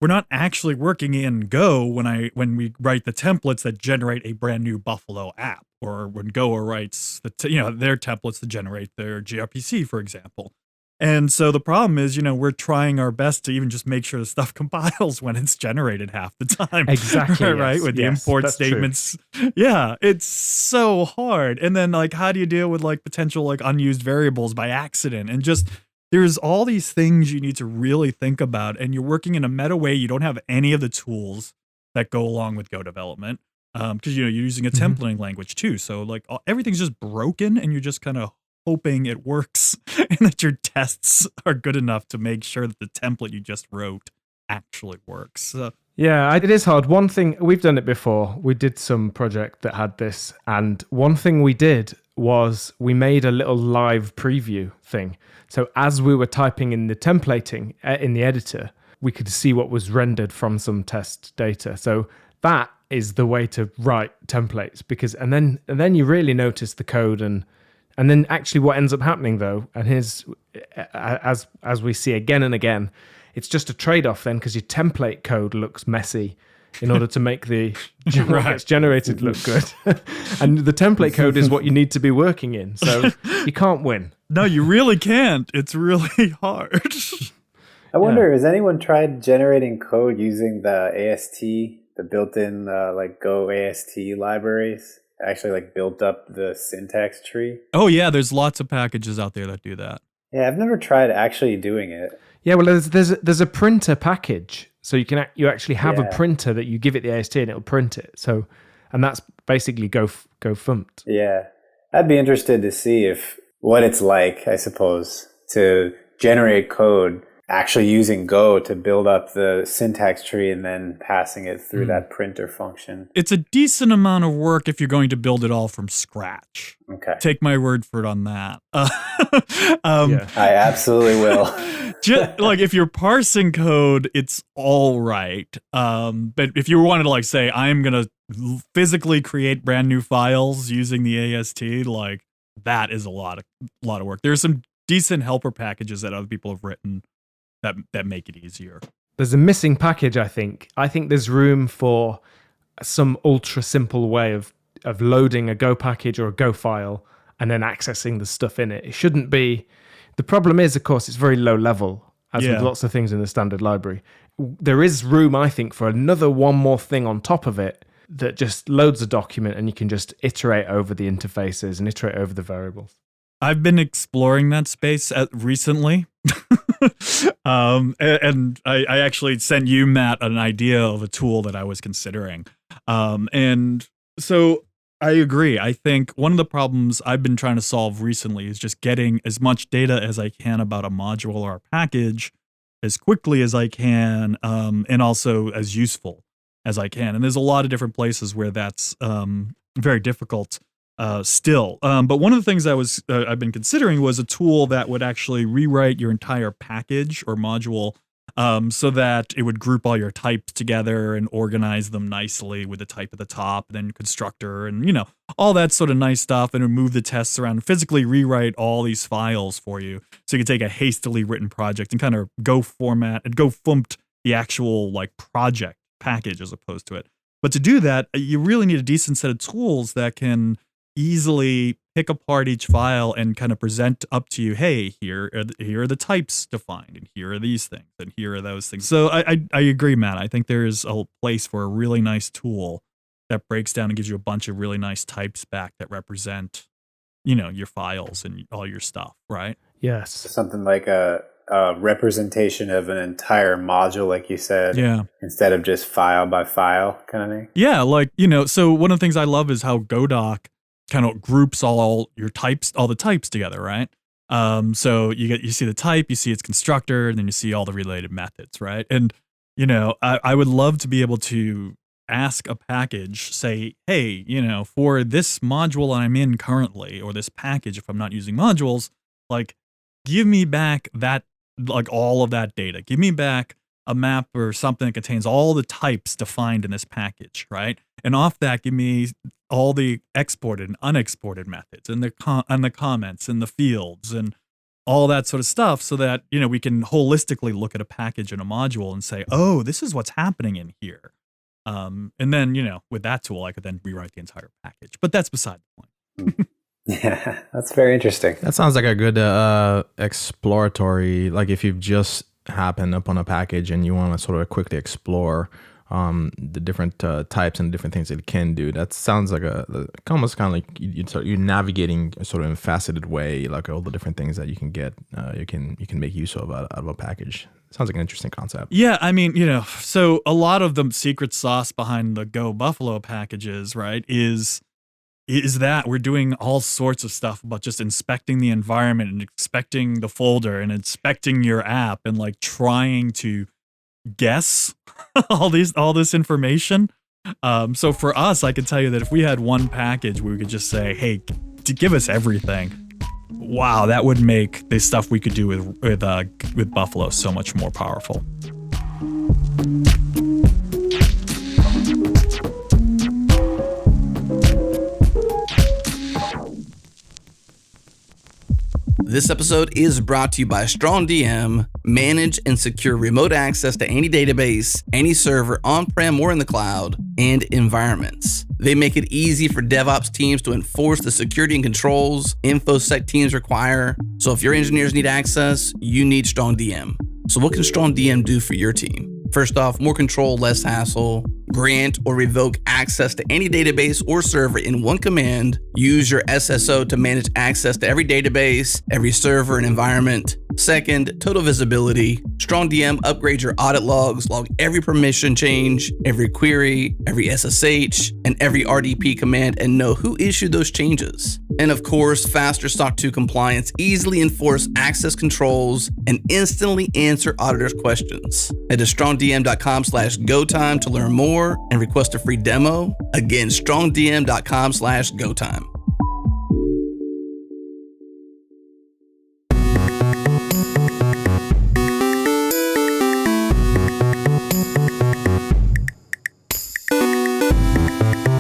we're not actually working in Go when we write the templates that generate a brand new Buffalo app, or when Goa writes their templates to generate their gRPC, for example. And so the problem is, we're trying our best to even just make sure the stuff compiles when it's generated half the time. Exactly. Right? With the import statements. True. Yeah, it's so hard. And then like, how do you deal with like potential like unused variables by accident? And just, there's all these things you need to really think about, and you're working in a meta way. You don't have any of the tools that go along with Go development because you're using a templating language too. So like everything's just broken, and you're just kind of hoping it works and that your tests are good enough to make sure that the template you just wrote actually works. Yeah, it is hard. One thing, we've done it before. We did some project that had this, and one thing we did was we made a little live preview thing. So as we were typing in the templating in the editor, we could see what was rendered from some test data. So that is the way to write templates, because and then you really notice the code and then actually what ends up happening though, and here's as we see again and again, it's just a trade-off then, because your template code looks messy in order to make the what gets generated look good. And the template code is what you need to be working in. So you can't win. No, you really can't. It's really hard. I wonder, has anyone tried generating code using the AST, the built-in like Go AST libraries? Actually like built up the syntax tree? Oh yeah, there's lots of packages out there that do that. Yeah, I've never tried actually doing it. Yeah, well, there's a printer package, so you actually have a printer that you give it the AST and it'll print it. So, and that's basically Go fumped. Yeah, I'd be interested to see what it's like, I suppose, to generate code actually using Go to build up the syntax tree and then passing it through that printer function. It's a decent amount of work if you're going to build it all from scratch. Okay. Take my word for it on that. I absolutely will. Just, like if you're parsing code, it's all right. But if you wanted to like say, I'm going to physically create brand new files using the AST, like that is a lot of work. There's some decent helper packages that other people have written that make it easier. There's a missing package, I think. I think there's room for some ultra simple way of loading a Go package or a Go file and then accessing the stuff in it. It shouldn't be... The problem is, of course, it's very low level, as with lots of things in the standard library. There is room, I think, for one more thing on top of it that just loads a document and you can just iterate over the interfaces and iterate over the variables. I've been exploring that space recently. And I actually sent you, Matt, an idea of a tool that I was considering. And so I agree. I think one of the problems I've been trying to solve recently is just getting as much data as I can about a module or a package as quickly as I can, and also as useful as I can. And there's a lot of different places where that's very difficult. still. But one of the things I've been considering was a tool that would actually rewrite your entire package or module, so that it would group all your types together and organize them nicely with the type at the top, then constructor, and all that sort of nice stuff, and move the tests around, physically rewrite all these files for you, so you can take a hastily written project and kind of go format and go fumpt the actual like project package as opposed to it. But to do that, you really need a decent set of tools that can easily pick apart each file and kind of present up to you, hey, here are the types defined, and here are these things, and here are those things. So I agree, Matt. I think there is a place for a really nice tool that breaks down and gives you a bunch of really nice types back that represent, your files and all your stuff, right? Yes. Something like a representation of an entire module, like you said, instead of just file by file kind of thing. Yeah, like, so one of the things I love is how Godoc kind of groups all your types, all the types together, right? So you see the type, you see its constructor, and then you see all the related methods, right? And I would love to be able to ask a package, say, hey, for this module I'm in currently, or this package, if I'm not using modules, like, give me back that, like, all of that data. Give me back a map or something that contains all the types defined in this package, right? And off that, give me all the exported and unexported methods, and the comments and the fields and all that sort of stuff, so that we can holistically look at a package and a module and say, oh, this is what's happening in here. And then with that tool, I could then rewrite the entire package. But that's beside the point. Yeah, that's very interesting. That sounds like a good exploratory, like if you've just happened upon a package and you want to sort of quickly explore the different types and different things that it can do. That sounds like almost kind of like you're navigating sort of in a faceted way, like all the different things that you can get, you can make use of out of a package. Sounds like an interesting concept. Yeah, I mean, so a lot of the secret sauce behind the Go Buffalo packages, right, is that we're doing all sorts of stuff about just inspecting the environment and inspecting the folder and inspecting your app and like trying to guess all this information. So for us, I can tell you that if we had one package where we could just say, hey, to give us everything, wow, that would make the stuff we could do with Buffalo so much more powerful. This episode is brought to you by StrongDM. Manage and secure remote access to any database, any server, on-prem or in the cloud, and environments. They make it easy for DevOps teams to enforce the security and controls InfoSec teams require. So if your engineers need access, you need StrongDM. So what can StrongDM do for your team? First off, more control, less hassle. Grant or revoke access to any database or server in one command. Use your SSO to manage access to every database, every server and environment. Second, total visibility. StrongDM upgrades your audit logs, log every permission change, every query, every SSH, and every RDP command, and know who issued those changes. And of course, faster SOC 2 compliance, easily enforce access controls, and instantly answer auditors' questions. Head to strongdm.com/GoTime to learn more and request a free demo. Again, strongdm.com/GoTime.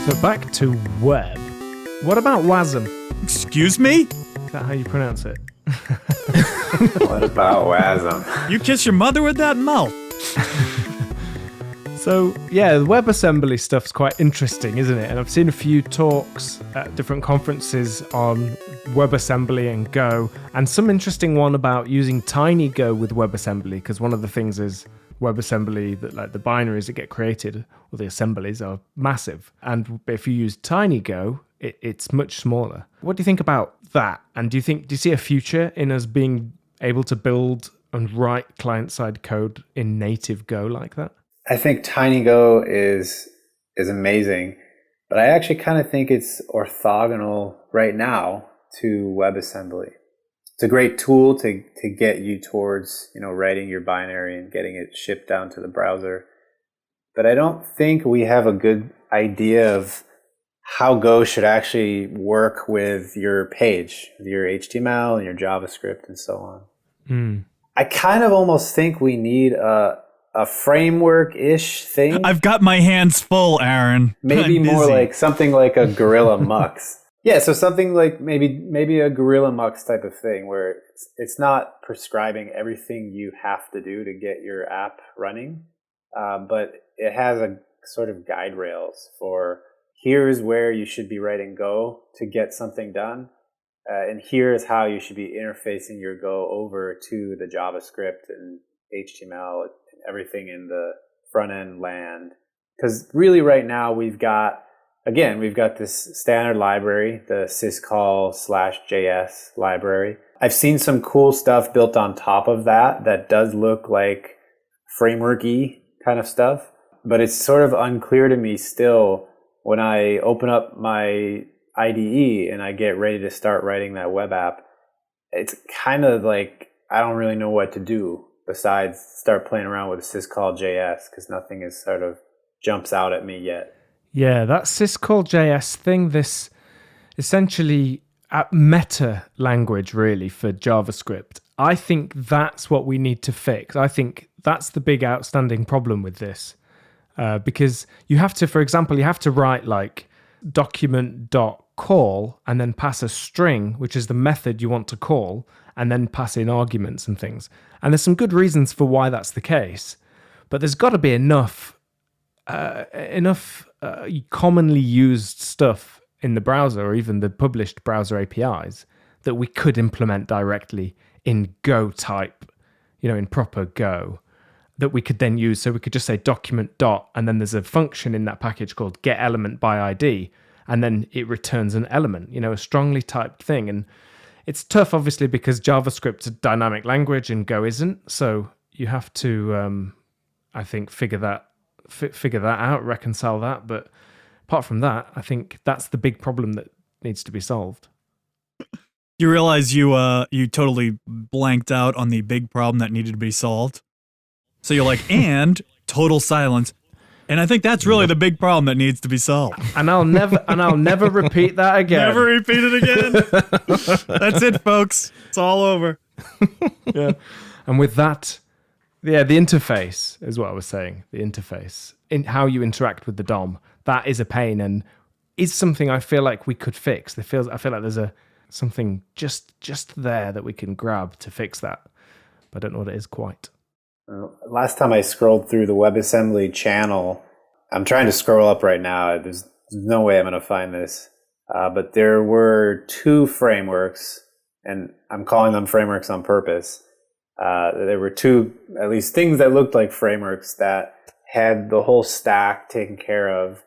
So back to web. What about Wasm? Excuse me? Is that how you pronounce it? What about Wasm? You kiss your mother with that mouth. So, yeah, the WebAssembly stuff's quite interesting, isn't it? And I've seen a few talks at different conferences on WebAssembly and Go, and some interesting one about using TinyGo with WebAssembly, because one of the things is WebAssembly, that like the binaries that get created, or the assemblies, are massive. And if you use TinyGo, it's much smaller. What do you think about that? And do you see a future in us being able to build and write client-side code in native Go like that? I think TinyGo is amazing, but I actually kind of think it's orthogonal right now to WebAssembly. It's a great tool to get you towards, writing your binary and getting it shipped down to the browser. But I don't think we have a good idea of how Go should actually work with your page, with your HTML and your JavaScript and so on. I kind of almost think we need a framework-ish thing. I've got my hands full, Aaron. Maybe more like something like a Gorilla Mux. Yeah, so something like maybe a Gorilla Mux type of thing where it's not prescribing everything you have to do to get your app running, but it has a sort of guide rails for here's where you should be writing Go to get something done, and here's how you should be interfacing your Go over to the JavaScript and HTML and everything in the front end land. Because really right now we've got this standard library, the syscall/JS library. I've seen some cool stuff built on top of that does look like framework-y kind of stuff, but it's sort of unclear to me still when I open up my IDE and I get ready to start writing that web app. It's kind of like I don't really know what to do besides start playing around with syscall.js because nothing is sort of jumps out at me yet. Yeah, that syscall.js thing, this essentially meta language really for JavaScript. I think that's what we need to fix. I think that's the big outstanding problem with this. Because you have to, for example, you have to write like document.call and then pass a string, which is the method you want to call, and then pass in arguments and things. And there's some good reasons for why that's the case, but there's got to be enough commonly used stuff in the browser or even the published browser APIs that we could implement directly in Go type, in proper Go, that we could then use. So we could just say document dot, and then there's a function in that package called get element by ID, and then it returns an element, a strongly typed thing. And it's tough, obviously, because JavaScript's a dynamic language and Go isn't. So you have to, I think, figure that out, reconcile that. But apart from that, I think that's the big problem that needs to be solved. You realize you totally blanked out on the big problem that needed to be solved. So you're like, and total silence. And I think that's really the big problem that needs to be solved. And I'll never repeat that again. Never repeat it again. That's it, folks. It's all over. Yeah. And with that, the interface is what I was saying. The interface, in how you interact with the DOM, that is a pain and is something I feel like we could fix. I feel like there's something just there that we can grab to fix that. But I don't know what it is quite. Last time I scrolled through the WebAssembly channel, I'm trying to scroll up right now. There's no way I'm going to find this. But there were two frameworks, and I'm calling them frameworks on purpose. There were two, at least, things that looked like frameworks that had the whole stack taken care of,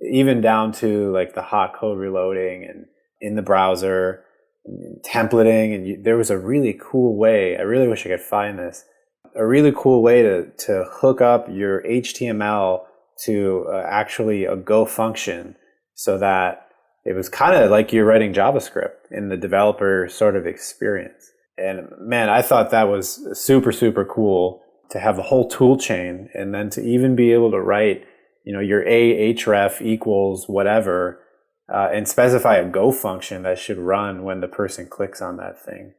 even down to like the hot code reloading and in the browser, and templating. And there was a really cool way. I really wish I could find this. A really cool way to hook up your HTML to actually a Go function so that it was kind of like you're writing JavaScript in the developer sort of experience. And man, I thought that was super, super cool to have the whole tool chain and then to even be able to write, your ahref equals whatever and specify a Go function that should run when the person clicks on that thing.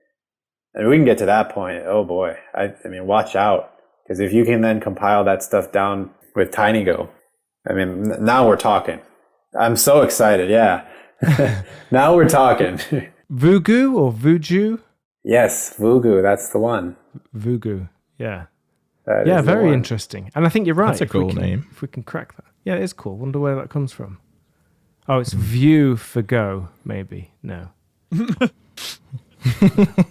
And we can get to that point. Oh boy. I mean, watch out. Because if you can then compile that stuff down with TinyGo, now we're talking. I'm so excited. Yeah. Now we're talking. Vugu or Vuju? Yes, Vugu. That's the one. Vugu. Yeah. That very interesting. And I think you're right. That's a cool name. If we can crack that. Yeah, it is cool. Wonder where that comes from. Oh, it's Vue for Go, maybe. No.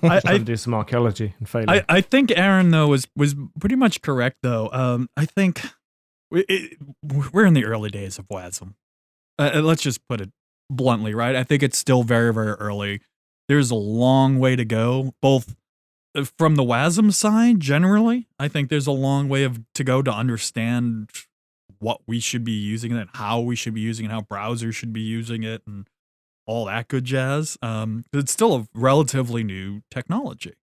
I do some archaeology and failing. I think Aaron though was pretty much correct though. I think we're in the early days of Wasm. Let's just put it bluntly, right? I think it's still very, very early. There's a long way to go, both from the Wasm side generally. I think there's a long way to go to understand what we should be using it, and how we should be using it, how browsers should be using it, and all that good jazz. It's still a relatively new technology.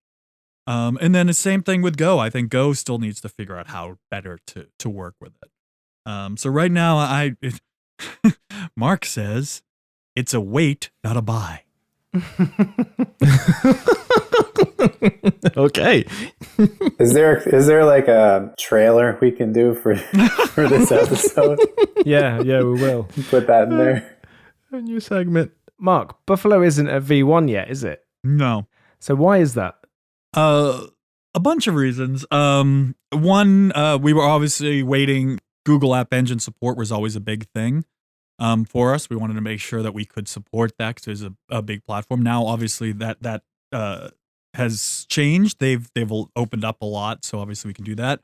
And then the same thing with Go. I think Go still needs to figure out how better to work with it. So right now, Mark says It's a wait, not a buy. Okay. Is there like a trailer we can do for this episode? Yeah, we will. Put that in there. A new segment. Mark, Buffalo isn't a V1 yet, is it? No. So why is that? A bunch of reasons. One, we were obviously waiting. Google App Engine support was always a big thing for us. We wanted to make sure that we could support that because it's a big platform. Now, obviously, that has changed. They've opened up a lot, so obviously we can do that.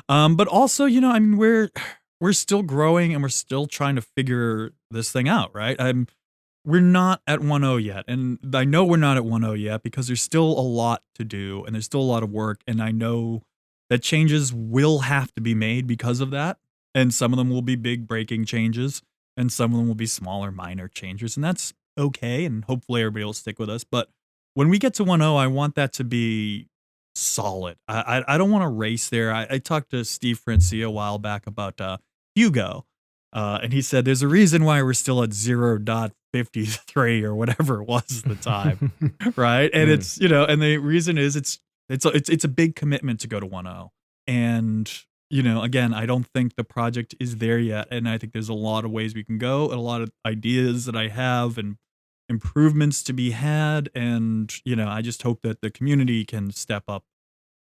But also, we're still growing and we're still trying to figure this thing out, right? We're not at 1.0 yet. And I know we're not at 1.0 yet because there's still a lot to do and there's still a lot of work. And I know that changes will have to be made because of that. And some of them will be big breaking changes and some of them will be smaller, minor changes. And that's okay. And hopefully everybody will stick with us. But when we get to 1.0, I want that to be solid. I don't want to race there. I talked to Steve Francia a while back about Hugo. And he said, there's a reason why we're still at 0.53 or whatever it was at the time. Right. And it's, and the reason is it's a big commitment to go to 1.0. And, again, I don't think the project is there yet. And I think there's a lot of ways we can go and a lot of ideas that I have and improvements to be had. And, I just hope that the community can step up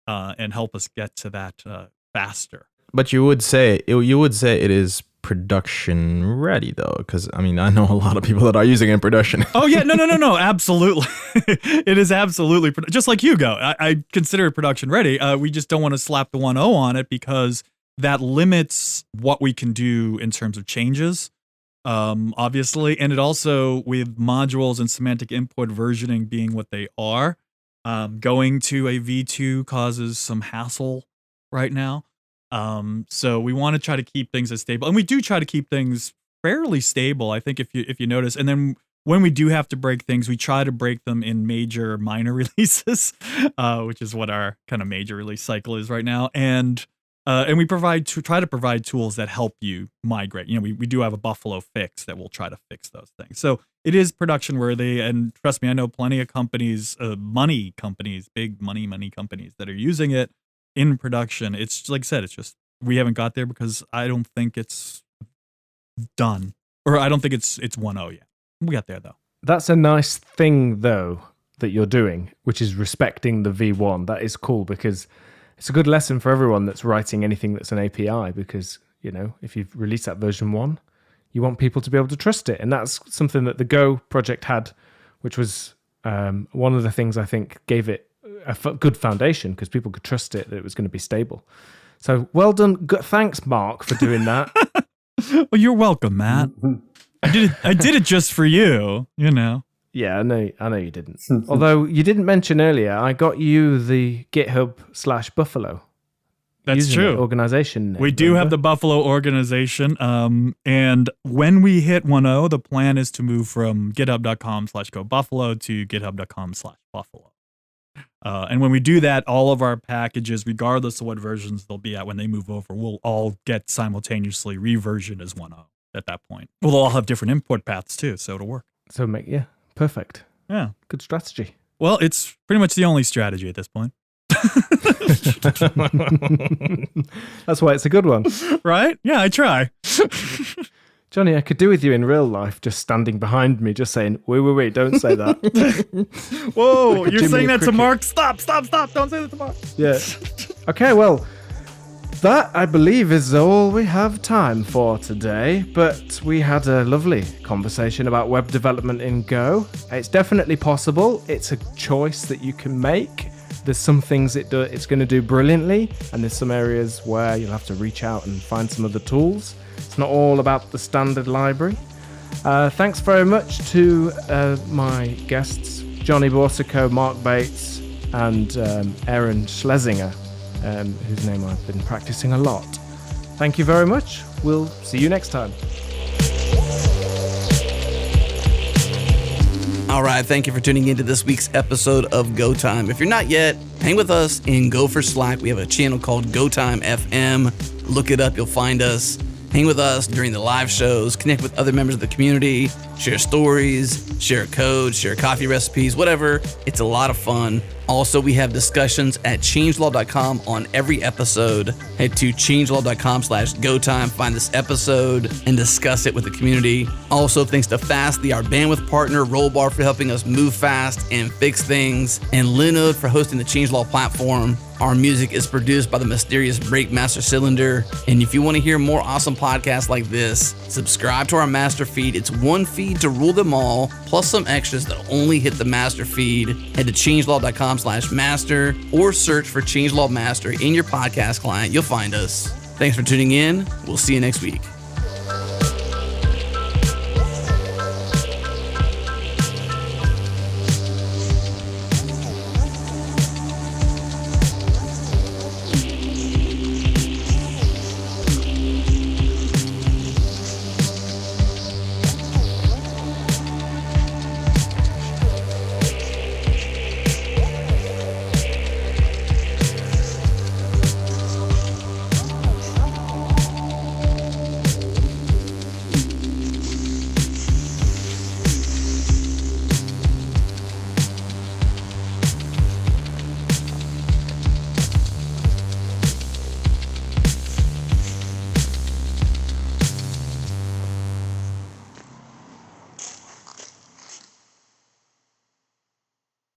and help us get to that faster. But you would say it is production ready though, because I know a lot of people that are using it in production. Oh yeah, no, absolutely. It is absolutely just like Hugo. I consider it production ready. We just don't want to slap the 1.0 on it because that limits what we can do in terms of changes. Obviously, and it also, with modules and semantic input versioning being what they are, going to a V2 causes some hassle right now. So we want to try to keep things as stable, and we do try to keep things fairly stable. I think if you notice, and then when we do have to break things, we try to break them in major, minor releases, which is what our kind of major release cycle is right now. And we try to provide tools that help you migrate. We do have a Buffalo fix that will try to fix those things. So it is production worthy, and trust me, I know plenty of companies, big money companies that are using it in production. It's like I said, it's just we haven't got there because I don't think it's done, or I don't think it's 1.0 yet. We got there though. That's a nice thing though that you're doing, which is respecting the V1. That is cool because it's a good lesson for everyone that's writing anything that's an API, because if you've released that version 1, you want people to be able to trust it, and that's something that the Go project had, which was one of the things I think gave it a good foundation because people could trust it that it was going to be stable. So well done. Thanks, Mark, for doing that. Well, you're welcome, Matt. I did it just for you. Yeah, I know you didn't. Although you didn't mention earlier, I got you the GitHub/Buffalo. That's true. Organization name, we do have the Buffalo organization. And when we hit 1.0, the plan is to move from github.com/gobuffalo to github.com/buffalo. And when we do that, all of our packages, regardless of what versions they'll be at when they move over, will all get simultaneously reversioned as 1.0 at that point. We'll all have different import paths too, so it'll work. So perfect. Yeah. Good strategy. Well, it's pretty much the only strategy at this point. That's why it's a good one. Right? Yeah, I try. Johnny, I could do with you in real life just standing behind me, just saying, wait, don't say that. Whoa, you're saying that to Mark? Stop, don't say that to Mark. Yeah. Okay, well, that, I believe, is all we have time for today, but we had a lovely conversation about web development in Go. It's definitely possible. It's a choice that you can make. There's some things it's going to do brilliantly, and there's some areas where you'll have to reach out and find some other tools. It's not all about the standard library. Thanks very much to my guests, Johnny Boursiquot, Mark Bates, and Aaron Schlesinger, whose name I've been practicing a lot. Thank you very much. We'll see you next time. All right, thank you for tuning into this week's episode of Go Time. If you're not yet, hang with us in Go for Slack. We have a channel called Go Time FM. Look it up, you'll find us. Hang with us during the live shows, connect with other members of the community, share stories, share code, share coffee recipes, whatever. It's a lot of fun. Also, we have discussions at changelog.com on every episode. Head to changelog.com/GoTime, find this episode, and discuss it with the community. Also, thanks to Fastly, our bandwidth partner, Rollbar for helping us move fast and fix things, and Linode for hosting the Changelog platform. Our music is produced by the mysterious Breakmaster Cylinder. And if you want to hear more awesome podcasts like this, subscribe to our master feed. It's one feed to rule them all, plus some extras that only hit the master feed. Head to changelog.com/master or search for Changelog Master in your podcast client. You'll find us. Thanks for tuning in. We'll see you next week.